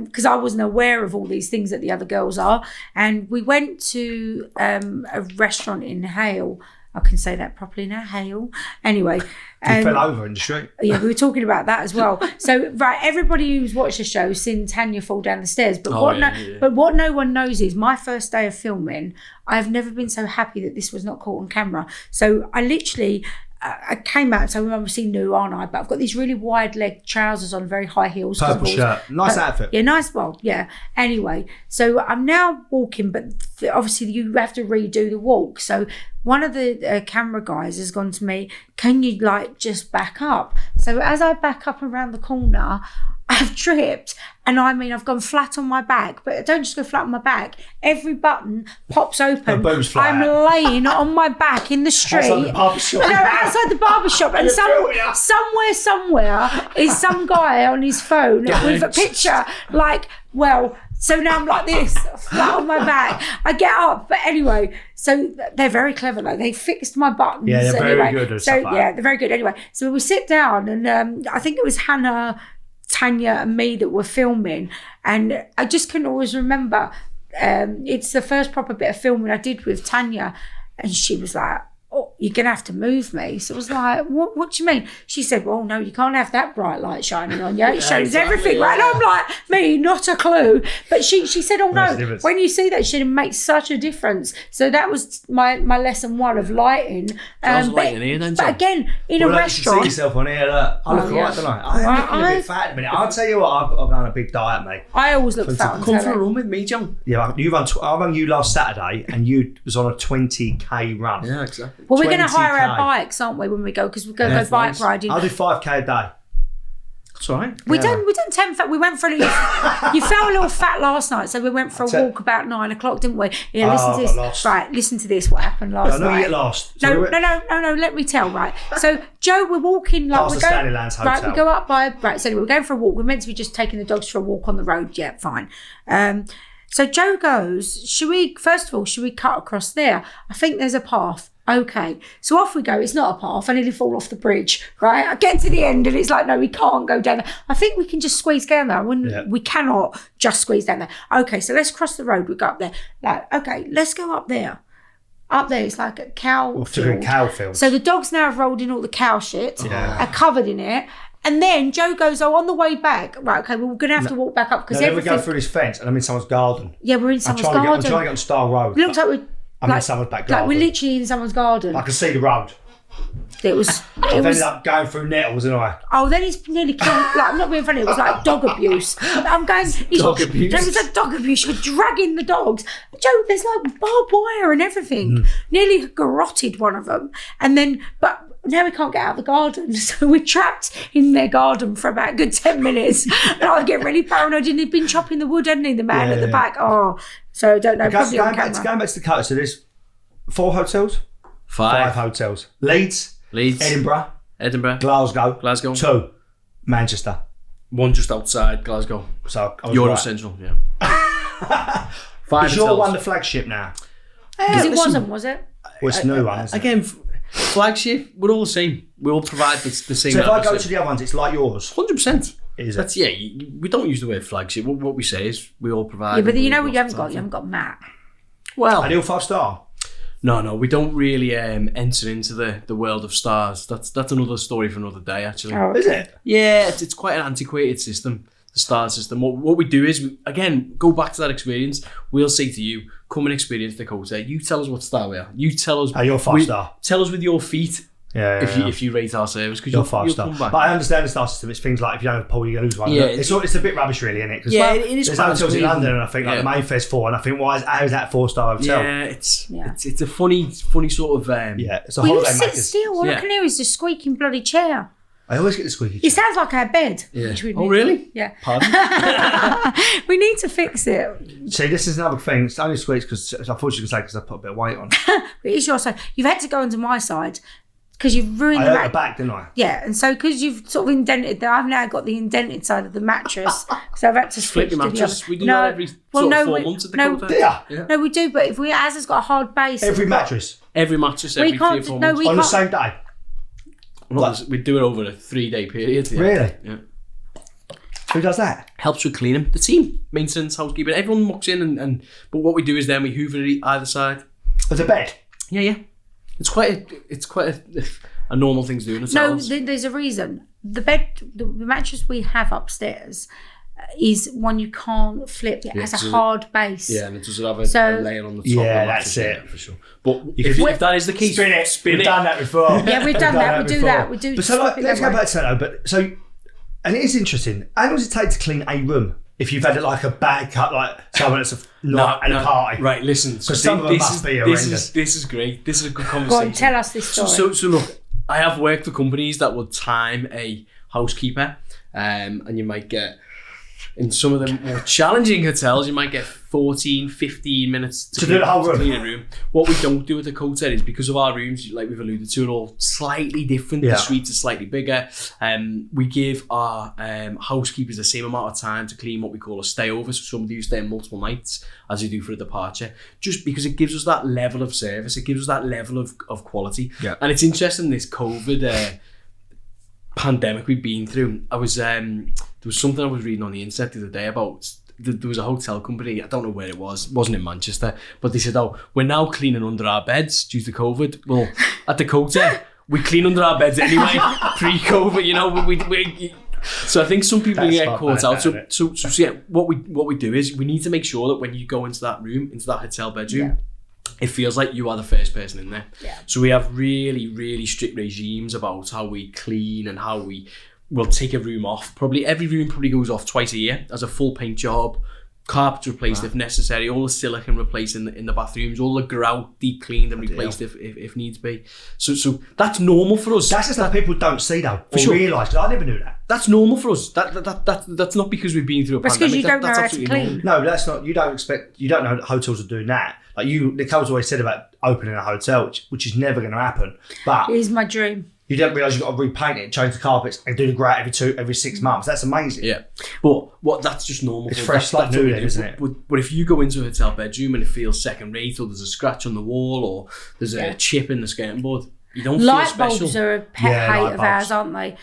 because I wasn't aware of all these things that the other girls are. And we went to a restaurant in Hale. I can say that properly now, Hale. Anyway. You fell over in the street. Yeah, we were talking about that as well. So, right, everybody who's watched the show has seen Tanya fall down the stairs. But but what no one knows is my first day of filming, I've never been so happy that this was not caught on camera. So I literally... I came out, so I'm obviously new, aren't I? But I've got these really wide leg trousers on, very high heels. Purple shirt. Nice outfit. Yeah, nice. Well, yeah. Anyway, so I'm now walking, but obviously you have to redo the walk. So one of the camera guys has gone to me, can you like just back up? So as I back up around the corner, I've tripped, and I mean, I've gone flat on my back, but I don't just go flat on my back. Every button pops open. I'm laying on my back in the street. Outside the barbershop. No, outside the barbershop. And somewhere is some guy on his phone with a picture, like, well, so now I'm like this, flat on my back. I get up, but anyway, so they're very clever. Like, they fixed my buttons. Yeah, they're very good. So yeah, they're very good. Anyway, so we sit down, and I think it was Hannah, Tanya and me that were filming, and I just couldn't always remember. It's the first proper bit of filming I did with Tanya, and she was like, oh, you're gonna have to move me. So I was like, what do you mean? She said, well, no, you can't have that bright light shining on you. It shows everything, right? And I'm like, me, not a clue. But she said, oh no, when you see that shit, it makes such a difference. So that was my lesson one of lighting. But again, in a restaurant, you see yourself on here. Look, I look alright, don't I? I'm a bit fat at the minute. I'll tell you what, I've gone on a big diet, mate. I always look fat on Come for a run with me, John. Yeah, I run you last Saturday, and you was on a 20k run. Yeah, exactly. Well, we're going to hire our bikes, aren't we, when we go? Because we go bike riding. I'll do 5k a day. That's all right. We done 10. We went for a little. You felt a little fat last night, so we went for a walk about 9 o'clock, didn't we? Yeah, listen to this. Lost. Right, listen to this. What happened last night? I know you get lost. No. Let me tell. Right. So Joe, we're walking like we're going. Right, we go up by. Right. So anyway, we're going for a walk. We're meant to be just taking the dogs for a walk on the road. Yeah, fine. So Joe goes, should we cut across there? I think there's a path. Okay, so off we go. It's not a path. I nearly fall off the bridge, right? I get to the end and it's like, no, we can't go down there. I think we can just squeeze down there. We cannot just squeeze down there. Okay, so let's cross the road. We go up there. Like, okay, let's go up there. Up there, it's like a cow field. So the dogs now have rolled in all the cow shit, are covered in it. And then Joe goes, on the way back, right, okay, well, we're going to have to walk back up. Because then we go through this fence and I'm in someone's garden. Yeah, we're in someone's garden. I'm trying to get on Star Road. It looks like I'm in someone's back garden. Like, we're literally in someone's garden. I can see the road. I've ended up going through nettles, and I. Oh, then he's nearly killed. Like, I'm not being funny. It was like dog abuse. I'm going. Dog abuse. It was like dog abuse. You're dragging the dogs. Joe, there's like barbed wire and everything. Nearly garroted one of them, and then but. Now we can't get out of the garden, so we're trapped in their garden for about a good 10 minutes. And I get really paranoid, and he'd been chopping the wood, hadn't he, the man at the back? Oh, so I don't know. Going back to the Dakota, so there's 4 hotels? 5 hotels. Leeds, Edinburgh, Glasgow, 2, Manchester. 1 just outside Glasgow. So Euro Central, yeah. 5 Is your one the flagship now? Because it wasn't, was it? Well, it's a new one, isn't it? Again, flagship, we're all the same. We all provide the same. So if I go to the other ones, it's like yours? 100%. Is it? We don't use the word flagship. What we say is we all provide. Yeah, but you know what you haven't got? You haven't got Matt. Well, Ideal 5-star? No, we don't really enter into the world of stars. That's another story for another day, actually. Oh, is it? Yeah, it's quite an antiquated system, the star system. What we do is, again, go back to that experience. We'll say to you, come and experience Dakota. You tell us what star we are. You tell us. You're 5-star. Tell us with your feet If you rate our service, because you're 5-star. But I understand the star system. It's things like if you don't have a pool, you're going to lose one. It's a bit rubbish, really, isn't it? It is. There's hotels in London, and I think like the Mayfair's 4, and I think how is that 4-star hotel? Yeah, it's a funny sort of. It's a holiday. You sit still. All I can hear is the squeaking bloody chair. I always get the squeaky chair. It sounds like our bed. Yeah. Oh, really? Yeah. Pardon? We need to fix it. See, this is another thing. It's only squeaks because I thought you could say because I put a bit of weight on. It is your side. You've had to go onto my side because you've ruined the hurt back, didn't I? Yeah, and so because you've sort of indented, I've now got the indented side of the mattress, so I've had to flip switch your to the mattress. other. We do that every 4 months at the Dakota. No, we do, but if ours has got a hard base. Every mattress every 3 or 4 months. On the same day. We do it over a 3-day period. Yeah. Really? Yeah. Who does that? Helps with cleaning. The team, maintenance, housekeeping. Everyone mucks in, but what we do is then we hoover either side. Of the bed. Yeah. It's quite a normal thing to do in hotels. No, there's a reason. The mattress we have upstairs is one you can't flip. It has a hard base. Yeah, and it does have a layer on the top. Yeah, that's it. For sure. But if that is the case, spin it. We've done that before. Yeah, we've done that. We do that. We do. But so let's go back to that though. And it is interesting. How long does it take to clean a room? If you've had it like a bad cut, like someone that's a party. Right, listen. Because some of them must be horrendous. This is great. This is a good conversation. Go on, tell us this story. So look, I have worked for companies that would time a housekeeper, and you might get, in some of the more challenging hotels, you might get 14, 15 minutes to do the whole room. Clean a room. What we don't do at the Dakota is, because of our rooms, like we've alluded to, are all slightly different. The suites are slightly bigger. We give our housekeepers the same amount of time to clean what we call a stayover, so somebody who's staying multiple nights, as you do for a departure, just because it gives us that level of service, it gives us that level of quality. Yeah. And it's interesting, this COVID pandemic we've been through. There was something I was reading on the internet the other day about, there was a hotel company, I don't know where it wasn't in Manchester, but they said, we're now cleaning under our beds due to COVID. Well, at Dakota, we clean under our beds anyway, pre-COVID, we so I think some people get caught out. So yeah, what we do is we need to make sure that when you go into that room, into that hotel bedroom, it feels like you are the first person in there. Yeah. So we have really, really strict regimes about how we clean and how we will take a room off. Probably every room goes off twice a year as a full paint job. Carpets replaced if necessary, all the silicone replaced in the bathrooms, all the grout deep cleaned and replaced if needs be. So that's normal for us. That's just that people don't see though, or realise. I never knew that. That's normal for us. That's not because we've been through a pandemic. That's because you don't know how to clean. Normal. No, that's not. You don't know that hotels are doing that. Like Nicole's always said about opening a hotel, which is never going to happen. But it is my dream. You don't realise you've got to repaint it, change the carpets, and do the grout every 6 months. That's amazing. Yeah, but that's just normal. It's fresh, like new, isn't it? But if you go into a hotel bedroom and it feels second rate, or there's a scratch on the wall, or there's a chip in the skirting board, you don't feel special. Light bulbs are a pet hate of ours, aren't they?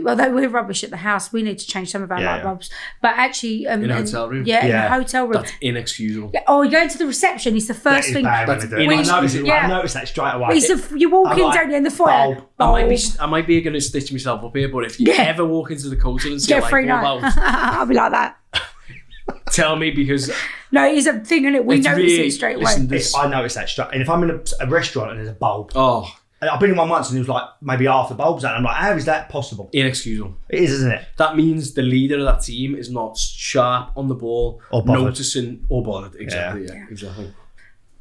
Although we're rubbish at the house, we need to change some of our light bulbs. But actually, in a hotel room, in a hotel room, that's inexcusable. Yeah. You go into the reception. It's the first thing. I noticed that straight away. You walk in, don't you, in the foyer? I might be going to stitch myself up here, but if you ever walk into the Dakota and see a light bulb out, I'll be like that. Tell me, because no, it is a thing, and we notice it straight away. I notice that straight. And if I'm in a restaurant and there's a bulb, I've been in one once and it was like maybe half the bulbs out. I'm like, how is that possible? Inexcusable. It is, isn't it? That means the leader of that team is not sharp on the ball, or bothered. Noticing, or bothered. Exactly. Yeah. Exactly.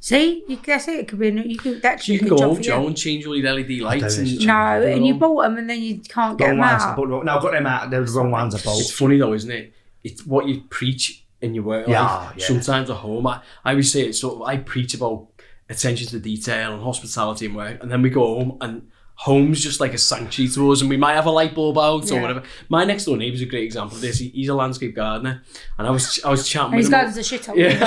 See, that's it. It could be. You can go home, Joe, and change all your LED lights. And you bought them and then you can't get them out. No, I got them out. They were the wrong ones I bought. It's funny though, isn't it? It's what you preach in your work life. Yeah. Sometimes at home, I always say it's sort of, I preach about attention to detail and hospitality and work, and then we go home and home's just like a sanctuary to us, and we might have a light bulb out or whatever. My next door neighbour's a great example of this. He's a landscape gardener, and I was chatting with him. His garden's a shit up. Yeah,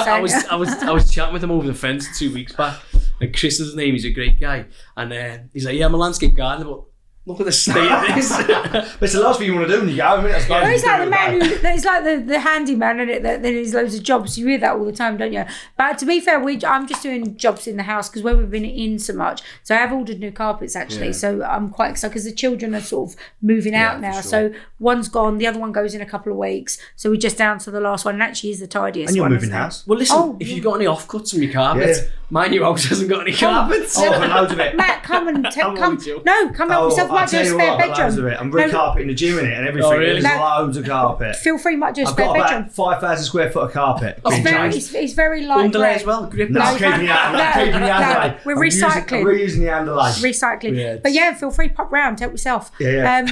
I was chatting with him over the fence 2 weeks back, and Chris is his name. He's a great guy, and he's like, "Yeah, I'm a landscape gardener, but look at the state of this." But it's the last thing you want to do when you go home. He's like the man it's like the handyman, isn't it? That there's loads of jobs. You hear that all the time, don't you? But to be fair, I'm just doing jobs in the house because where we've been in so much. So I have ordered new carpets actually. So I'm quite excited because the children are sort of moving out now. Sure. So one's gone, the other one goes in a couple of weeks. So we're just down to the last one, and actually is the tidiest. And you're one, moving house. Well, listen, if you've got any offcuts on your carpet, My new house hasn't got any carpets. Loads of it. Matt, come and come help yourself. Might do a spare bedroom. Loads of it. I'm recarpeting the gym in it and everything. There's loads of carpet. Feel free, might do a spare bedroom. bedroom. I've got about 5,000 square foot of carpet. It's very light. Underlay as well. Grip. No, keeping the underlay. We're recycling. I'm reusing the underlay. Recycling. Yeah, but yeah, feel free, pop round, help yourself. Yeah.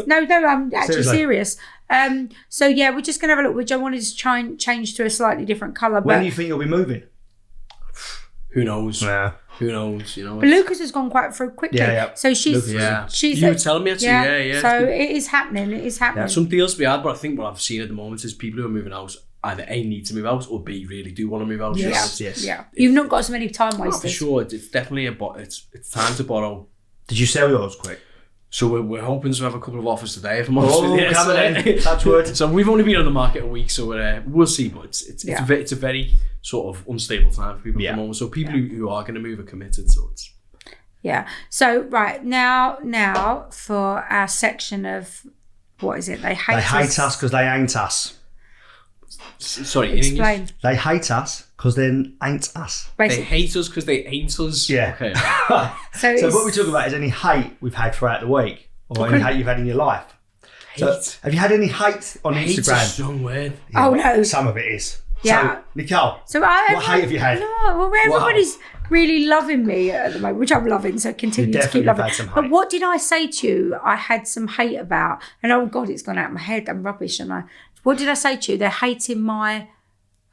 No, I'm actually serious. So yeah, we're just gonna have a look. Which I wanted to try and change to a slightly different colour. When do you think you'll be moving? Who knows? Yeah. Who knows? But Lucas has gone quite through quickly. Yeah. So she's. You were telling me actually. Yeah. So it is happening. It is happening. Yeah, some deals to be had, but I think what I've seen at the moment is people who are moving out either A, need to move out, or B, really do want to move out. Yes. Yeah. You've not got so many time wasters. For sure, it's definitely it's time to borrow. Did you sell yours quick? So we're hoping to have a couple of offers today, if I'm honest with you. Coming in. Touch wood. So we've only been on the market a week, so we'll see. But it's a very sort of unstable time for people at the moment. So people who are going to move are committed. So it's So right now for our section of what is it? They hate us because they ain't us. Sorry, explain. In they hate us because they ain't us. Basically. They hate us because they ain't us. Yeah. Okay. So what we talk about is any hate we've had throughout the week, or any hate you've had in your life. So, have you had any hate on Hate's Instagram? A strong word. Yeah, no. Some of it is. Yeah. So, Nicole, what hate have you had? No, well, everybody's really loving me at the moment, which I'm loving, so continue to keep loving. But what did I say to you I had some hate about? And oh God, it's gone out of my head. I'm rubbish, and what did I say to you? They're hating my...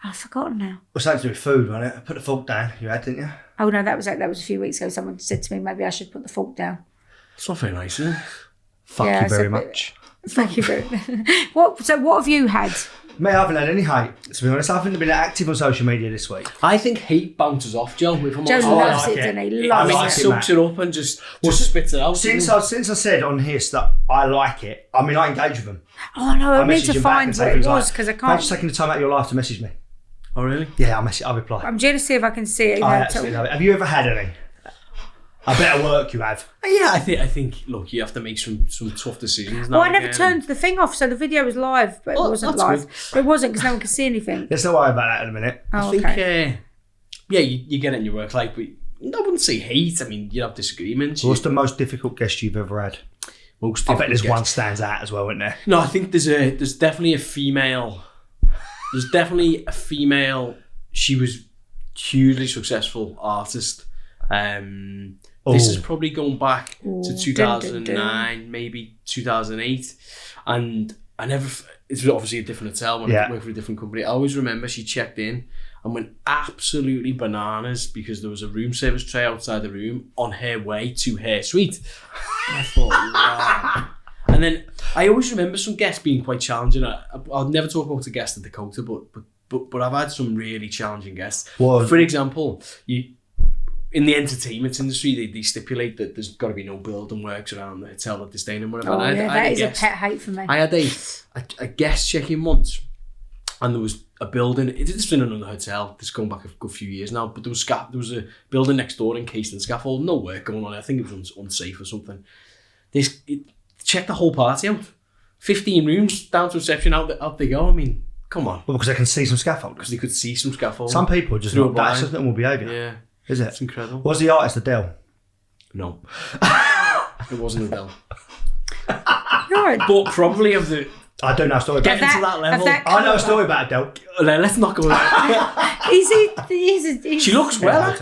I've forgotten now. Well, something to do with food, wasn't it? Put the fork down. You had, didn't you? Oh no, that was a few weeks ago. Someone said to me, maybe I should put the fork down. It's not very nice, is it? Thank you very much. Thank you very much. So what have you had? Mate, I haven't had any hate. To be honest, I haven't been active on social media this week. I think hate bounces off, Joe. Joe loves it, doesn't he? He soaks it up and just spits it out. Since I said on here that I like it, I mean, I engage with them. Oh no, I need to find what it was because I can't. Thanks for taking the time out of your life to message me. Oh really? Yeah, I reply. I'm going to see if I can see it. I absolutely love it. Have you ever had any? I better work you have. Yeah, I think. Look, you have to make some tough decisions. Now I never turned the thing off, so the video was live, but it wasn't live. But it wasn't because no one could see anything. Let's not worry about that in a minute. Oh, I think. You get it in your work life, but I wouldn't say hate. I mean, you have disagreements. What's the most difficult guest you've ever had? I bet there's one stands out as well, isn't there? No, I think there's definitely a female. There's definitely a female. She was hugely successful artist. This is probably going back to 2009, maybe 2008, and I never. It's obviously a different hotel when I worked for a different company. I always remember she checked in and went absolutely bananas because there was a room service tray outside the room on her way to her suite. And I thought, wow. And then I always remember some guests being quite challenging. I'll never talk about a guest at Dakota, but I've had some really challenging guests. Well, for example, in the entertainment industry, they stipulate that there's got to be no building works around the hotel that they're staying in, whatever. Oh, that is a pet hate for me. I had a guest check in once, and there was a building. It's been another hotel. This is going back a good few years now, but there was a building next door encased in scaffold. No work going on. I think it was unsafe or something. It checked the whole party out. 15 rooms down to reception. Out they go. I mean, come on. Well, because they can see some scaffold. Because they could see some scaffold. Some people just not. That's just normal behaviour. Yeah. Is it? It's incredible. Was the artist Adele? No. It wasn't Adele. Right. But probably of the... I don't know a story about Getting to that level. I know a story about Adele. Let's not go there. She looks well.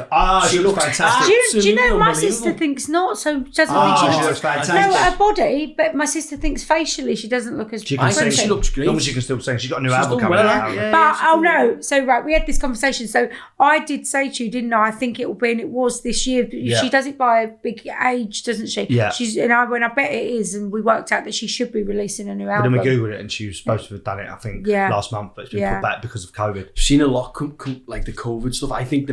She looks fantastic. Do you know my sister thinks not, so she doesn't think she looks fantastic. No, her body, but my sister thinks facially she doesn't look as I think she looks great. As long as she can still sing. She's got a new album coming out. But so right, we had this conversation. So I did say to you, didn't I? I think it will be, and it was this year. She does it by a big age, doesn't she? Yeah. I bet it is, and we worked out that she should be releasing a new album. But then we googled it, and she was supposed to have done it, I think, last month, but it's been put back because of COVID. I've seen a lot like the COVID stuff. I think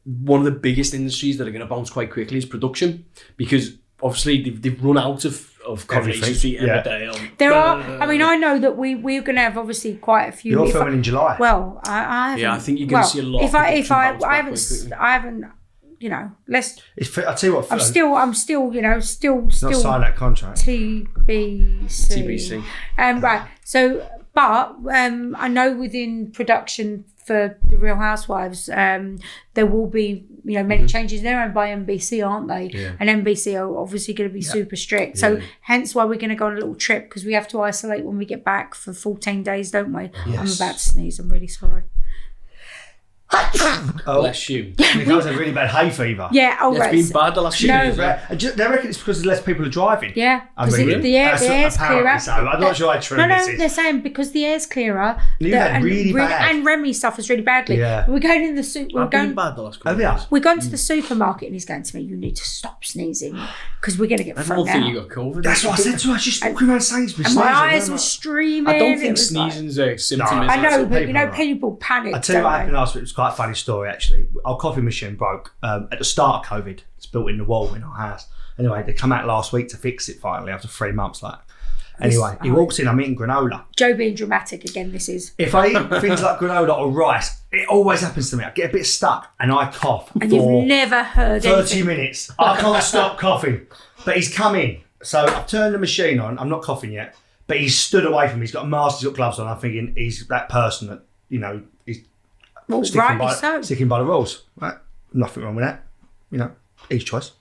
one of the biggest industries that are going to bounce quite quickly is production, because obviously they've run out of Coronation Street every day. There are. I mean, I know that we're going to have obviously quite a few. You're filming in July. Well, I haven't. I think you're going to see a lot. I haven't. You know, let's. I'll tell you what. I'm still. You know, still. Not sign that contract. TBC. Right. So, but I know within production for the Real Housewives, there will be, many changes. They're owned by NBC, aren't they? Yeah. And NBC are obviously going to be super strict. So hence why we're going to go on a little trip, because we have to isolate when we get back for 14 days, don't we? Yes. I'm about to sneeze. I'm really sorry. Bless you. Nicole's had really bad hay fever. Yeah, right. It's been bad the last few years. They reckon it's because less people are driving. Yeah, because the air's clearer. So. I'm not sure how true this is. They're saying because the air's clearer. You've had really bad. And Remy suffers really badly. Yeah. We're going in the soup. I've been bad the last couple of years. We're going to the supermarket and he's going to me, you need to stop sneezing because we're going to get thrown out. You got COVID. That's what I said to her. She's walking around Sainsbury's and my eyes were streaming. I don't think sneezing's a symptom. I know, but people panic. I tell you what happened last week. It was quite a funny story, actually. Our coffee machine broke at the start of COVID. It's built in the wall in our house. Anyway, they come out last week to fix it finally after 3 months. Anyway, he walks in, I'm eating granola. Joe being dramatic again, this is. If I eat things like granola or rice, it always happens to me. I get a bit stuck and I cough and for you've never heard 30 anything. minutes. I can't stop coughing. But he's come in. So I've turned the machine on. I'm not coughing yet. But he's stood away from me. He's got a mask, he's got gloves on. I'm thinking he's that person that, he's sticking by the rules. Right? Nothing wrong with that. Each choice.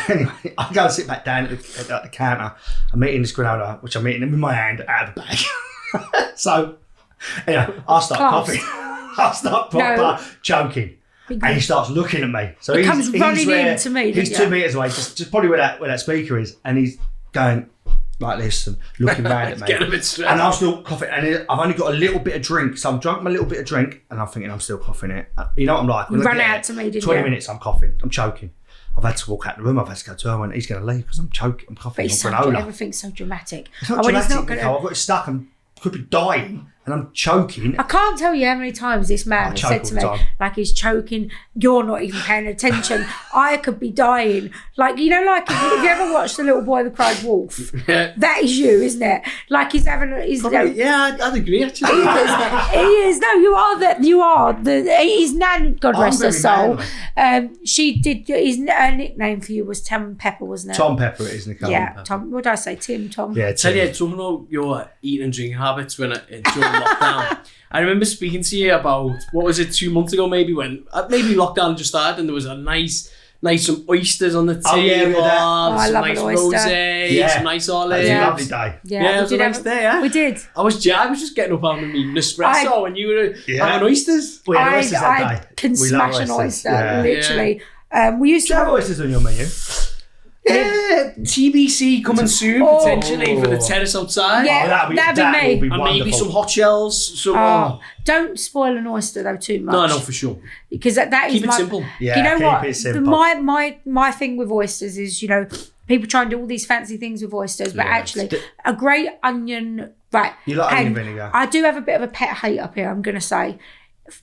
Anyway, I go and sit back down at the counter. I'm eating this granola, which I'm eating with my hand out of the bag. So, I start coughing. I start proper choking. And he starts looking at me. So he comes running in to me. He's 2 meters away, just probably where that speaker is, and he's going like this and looking round at me. Getting a bit stressed. And I'm still coughing, and I've only got a little bit of drink, so I've drunk my little bit of drink, and I'm thinking I'm still coughing it. You know what I'm like? You ran out to me, didn't you? 20 minutes, I'm coughing, I'm choking. I've had to walk out the room. I've had to go to her when he's going to leave because I'm choking, I'm coughing on granola. Everything's so dramatic. It's not dramatic, Nicole. I've got it stuck. I could be dying. And I'm choking. I can't tell you how many times this man has said to me, like he's choking, you're not even paying attention. I could be dying. Like, if you ever watched The Little Boy That Cried Wolf, that is you, isn't it? Like he's having, yeah, I'd agree actually. He is. No, you are. His nan, God rest her soul. She did, her nickname for you was Tom Pepper, wasn't it? Tom Pepper it is, Nicole. Yeah, Tom, what did I say? Tom? Yeah, Tim. Tell you, talking about your eating and drinking habits during lockdown. I remember speaking to you about, 2 months ago maybe, when maybe lockdown just started and there was a nice some oysters on the table, I some love nice an oyster. rosé, some nice olives. It was a lovely day. Yeah, it was a nice day, yeah. We did. I was just getting up having me Nespresso and you were having oysters. We had oysters that day. I can smash an oyster, literally. We used to have oysters on your menu. Yeah, TBC coming soon potentially for the terrace outside. Yeah, that'd be me. And maybe some hot shells. Don't spoil an oyster though too much. No, for sure. Because that is keep it simple. Yeah, you know keep what? It simple. My thing with oysters is people try and do all these fancy things with oysters, but actually a great onion. Right, you like onion vinegar. I do have a bit of a pet hate up here. I'm going to say.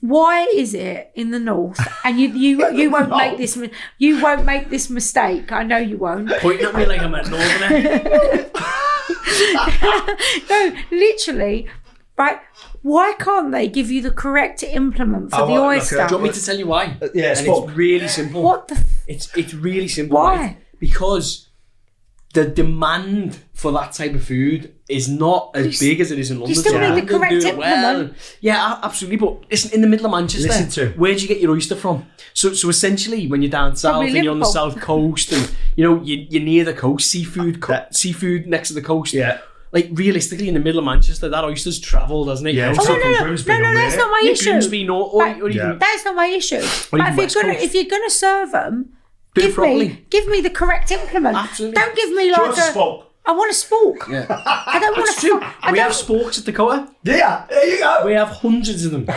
Why is it in the north? And you won't make this. You won't make this mistake. I know you won't. Pointing at me like I'm a northerner. No, literally. Right? Why can't they give you the correct implement for the oyster? Do you want me to tell you why? Yeah, it's really simple. What the? It's really simple. Why? Right? Because the demand for that type of food is not as big as it is in London. You still need the correct implement. Yeah, absolutely. But listen, in the middle of Manchester, where do you get your oyster from? So essentially, when you're down south and you're on the south coast, and you're near the coast, seafood next to the coast. Yeah. Like realistically, in the middle of Manchester, that oyster's travelled, hasn't it? Yeah. No, that's not my issue. Grimsby, that's not my issue. But if you're gonna serve them. Give me the correct implement. Absolutely. Don't give me like a spork. I want a spork. Yeah. I don't want a We have sporks at Dakota. Yeah, there you go. We have hundreds of them. But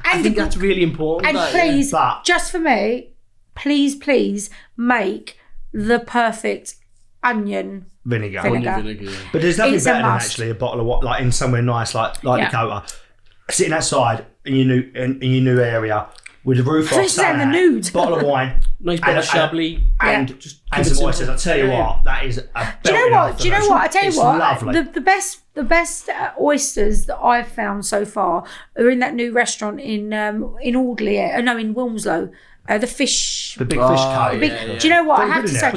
I think that's really important. And please, just for me, please make the perfect onion vinegar. But there's nothing better than actually a bottle of what, like in somewhere nice like Dakota, sitting outside in your new area. With the roof off, the nude. Bottle of wine, nice bottle of Chablis, and some oysters. I tell you what, that is a. Do you know what? I tell you what. Lovely. The best oysters that I've found so far are in that new restaurant in Audley. In Wilmslow. The fish. The big fish curry. Do you know what? I have to say,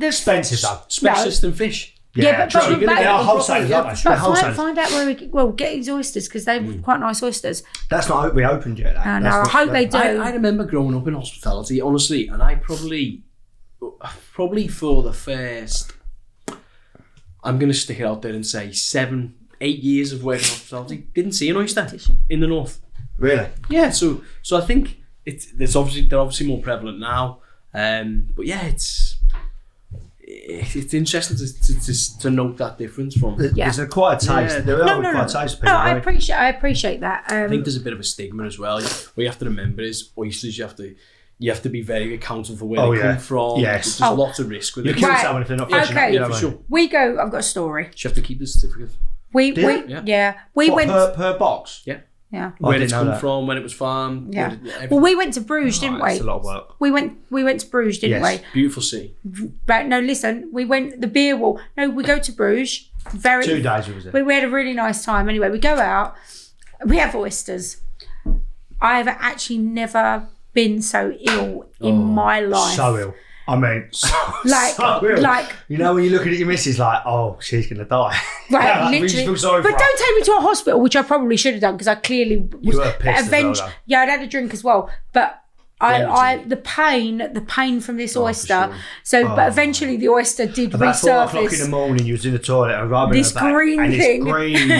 expensive though. Specialist in fish. Yeah, but they are wholesalers, aren't they? But find out where get his oysters, because they're quite nice oysters. That's not reopened yet. No, I hope they do. I remember growing up in hospitality, honestly, and I probably for the first, I'm going to stick it out there and say 7-8 years of working in hospitality, didn't see an oyster in the north. Really? Yeah, so I think they're obviously more prevalent now, but yeah, it's interesting to note that difference from. There's quite a taste. There are quite a taste. No, I appreciate that. I think there's a bit of a stigma as well. What you have to remember is oysters. You have to be very accountable for where they come from. Yes, there's lots of risk with it. You kill someone if they're not fresh. Okay, for sure. We go. I've got a story. You have to keep the certificate. We went per box. Yeah. Where it's come from, when it was farmed. Yeah. Well, we went to Bruges, didn't we? It's a lot of work. We went to Bruges, didn't we? Beautiful sea. Right. No, listen. We went the beer wall. No, we go to Bruges. 2 days we was there. We had a really nice time. Anyway, we go out. We have oysters. I have actually never been so ill in my life. So ill. I mean, so ill. You know, when you're looking at your missus, like, oh, she's gonna die. Right, literally. Feel sorry but for don't take me to a hospital, which I probably should have done, because I clearly was. You were pissed as well, yeah, I'd had a drink as well, but the pain from this oyster. Sure. So, but eventually the oyster did about resurface. 4 o'clock in the morning, you was in the toilet and rubbing this her back, green and thing. this green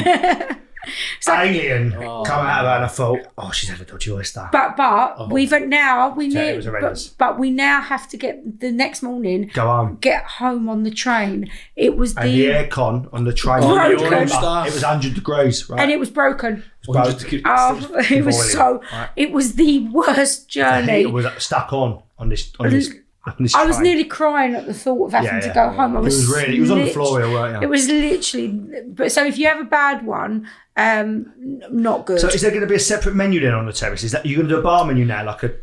alien come out of her, and I thought, she's had a dodgy oyster. But we've now it was horrendous. but we now have to get the next morning. Go home. Get home on the train. It was and the aircon on the train. Broken. It was 100 degrees, right? And it was broken. It was It was the worst journey. It was stuck on this I was nearly crying at the thought of having to go home. It was on the floor, weren't you? It was literally. But so if you have a bad one, not good. So is there going to be a separate menu then on the terrace? Is that you're going to do a bar menu now, the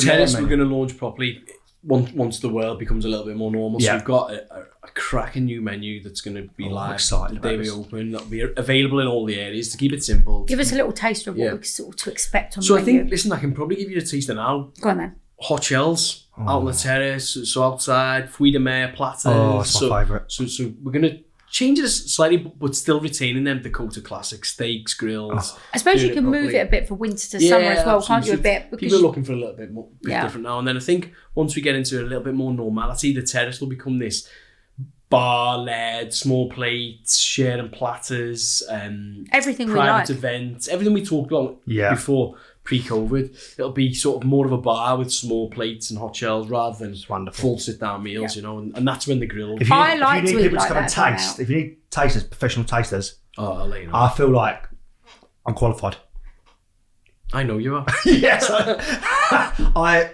terrace we're going to launch properly once the world becomes a little bit more normal. So we've got a cracking new menu that's going to be live the day we open. That'll be available in all the areas to keep it simple. Give us a little taste of what we sort of to expect on the menu. So I think, I can probably give you a taster now. Go on then. Hot shells out on the terrace, so outside, fruits de mer platters. Oh, that's my favourite. So we're going to change it slightly, but still retaining them Dakota classic steaks, grills. I suppose you can move it a bit for winter to summer as well, can't you? A bit. People are looking for a little bit more different now. And then I think once we get into a little bit more normality, the terrace will become this bar-led, small plates, sharing platters, everything we private events, everything we talked about before. Pre-COVID, it'll be sort of more of a bar with small plates and hot shells rather than full sit-down meals, and that's when the grill. If you need people to come and taste, if you need tasters, professional tasters, I'll let you know. I feel like I'm qualified. I know you are. Yes, I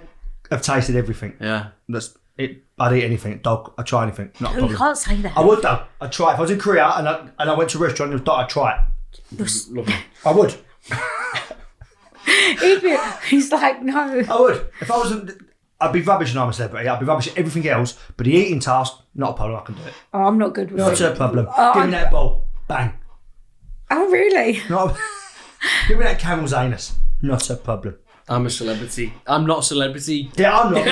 have tasted everything. Yeah, that's it. I'd eat anything. Dog, I'd try anything. Not a problem. You can't say that. I would though. I'd try it. If I was in Korea and I went to a restaurant and I'd try it. Lovely. I would. He's like, no. I would. If I wasn't, I'd be rubbish and I'm a celebrity. I'd be rubbish at everything else, but the eating task, not a problem. I can do it. Oh, I'm not good with it. Not a problem. Give me that bowl. Bang. Oh, really? Give me that camel's anus. Not a problem. I'm a celebrity. I'm not a celebrity. Yeah, I'm not.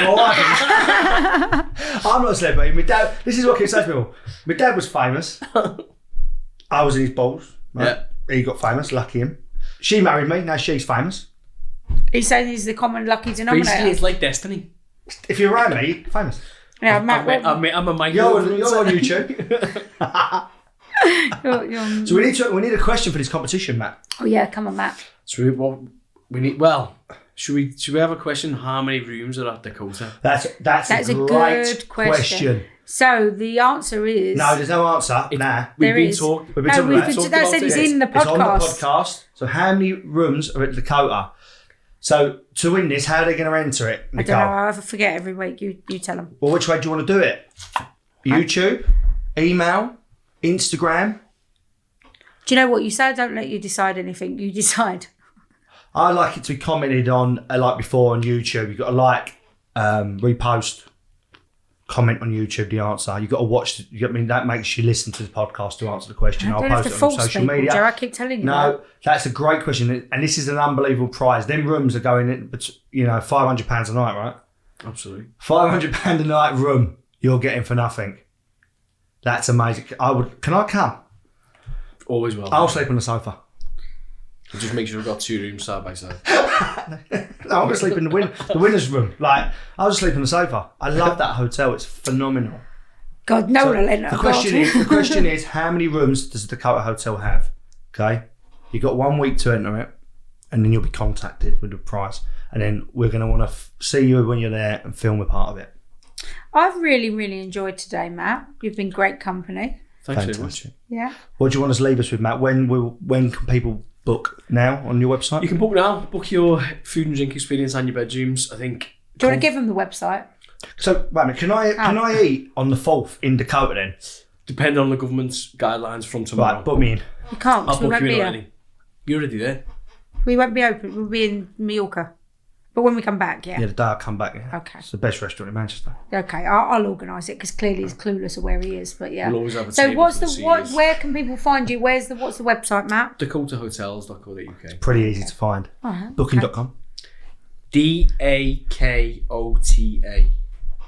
I'm not a celebrity. My dad, this is what keeps saying to people. My dad was famous. I was in his balls. Right? Yeah. He got famous. Lucky him. She married me. Now she's famous. He's saying he's the common lucky denominator. Basically, it's like destiny. If you're around me, you're famous. Yeah, I'm a micro. You're on YouTube. So we need a question for this competition, Matt. Oh yeah, come on, Matt. So we need. Well, should we have a question? How many rooms are at Dakota? That's a great question. So the answer is no. There's no answer. We've been talking about it. That said, it's in the podcast. It's on the podcast. So how many rooms are at Dakota? So to win this, how are they going to enter it, Nicole? I don't know. I forget every week. You tell them. Well, which way do you want to do it? YouTube, email, Instagram. Do you know what you say? I don't let you decide anything. You decide. I like it to be commented on like before on YouTube. You've got to like, repost, comment on YouTube the answer. You've got to watch. That makes you listen to the podcast to answer the question. I'll post it on social media. Joe, I keep telling you. No, that's a great question, and this is an unbelievable prize. Them rooms are going in, but £500 a night, right? Absolutely. £500 a night room you're getting for nothing. That's amazing. Can I come? Always welcome. I'll sleep on the sofa. Just make sure we've got 2 rooms side by side. I'm going to sleep in the winner's room. Like, I'll just sleep on the sofa. I love that hotel. It's phenomenal. God, no one will enter. The question is, how many rooms does the Dakota Hotel have? Okay, you've got 1 week to enter it, and then you'll be contacted with the price, and then we're going to want to see you when you're there and film a part of it. I've really, really enjoyed today, Matt. You've been great company. Thanks very much. Yeah. What do you want us to leave us with, Matt? When can people book now on your website? You can book now. Book your food and drink experience and your bedrooms. I think. Do you want to give them the website? So, wait a minute, can I eat on the 4th in Dakota then? Depending on the government's guidelines from tomorrow. Right, book me in. You can't. I'll We book won't you be in here. already. You're already there. We won't be open. We'll be in Mallorca. But when we come back, Yeah, the day I come back. Yeah. Okay. It's the best restaurant in Manchester. Okay, I'll organise it because clearly he's clueless of where he is. But yeah. We'll always have a So table what's for the the what? seniors. Where can people find you? What's the website, Matt? DakotaHotels.co.uk. Pretty easy to find. Booking.com. DAKOTA.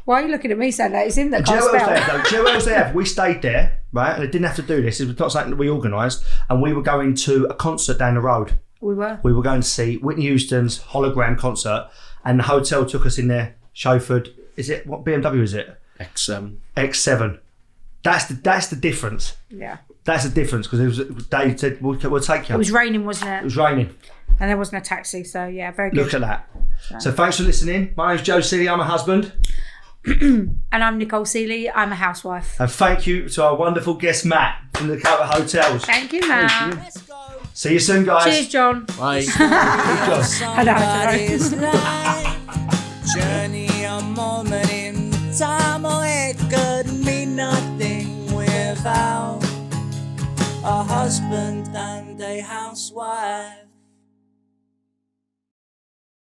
Why are you looking at me saying that? It's him that Do you can't know what else spell. they have? Do you know what else they have? We stayed there, right? And they didn't have to do this. It was not something that we organised. And we were going to a concert down the road. We were. We were going to see Whitney Houston's hologram concert, and the hotel took us in there, chauffeured. Is it what BMW is it? X7. X7. That's the difference. Yeah. That's the difference because they said we'll take you. It was raining, wasn't It it? was raining. And there wasn't a taxi, so yeah, very good. Look at that. So thanks for listening. My name's Joe Sealey. I'm a husband. And I'm Nicole Sealey. I'm a housewife. And thank you to our wonderful guest Matt from the Dakota Hotels. Thank you, Matt. Let's go. See you soon, guys. Cheers, John. Bye. Somebody's life. Journey a moment in time, or it could mean nothing without a husband and a housewife.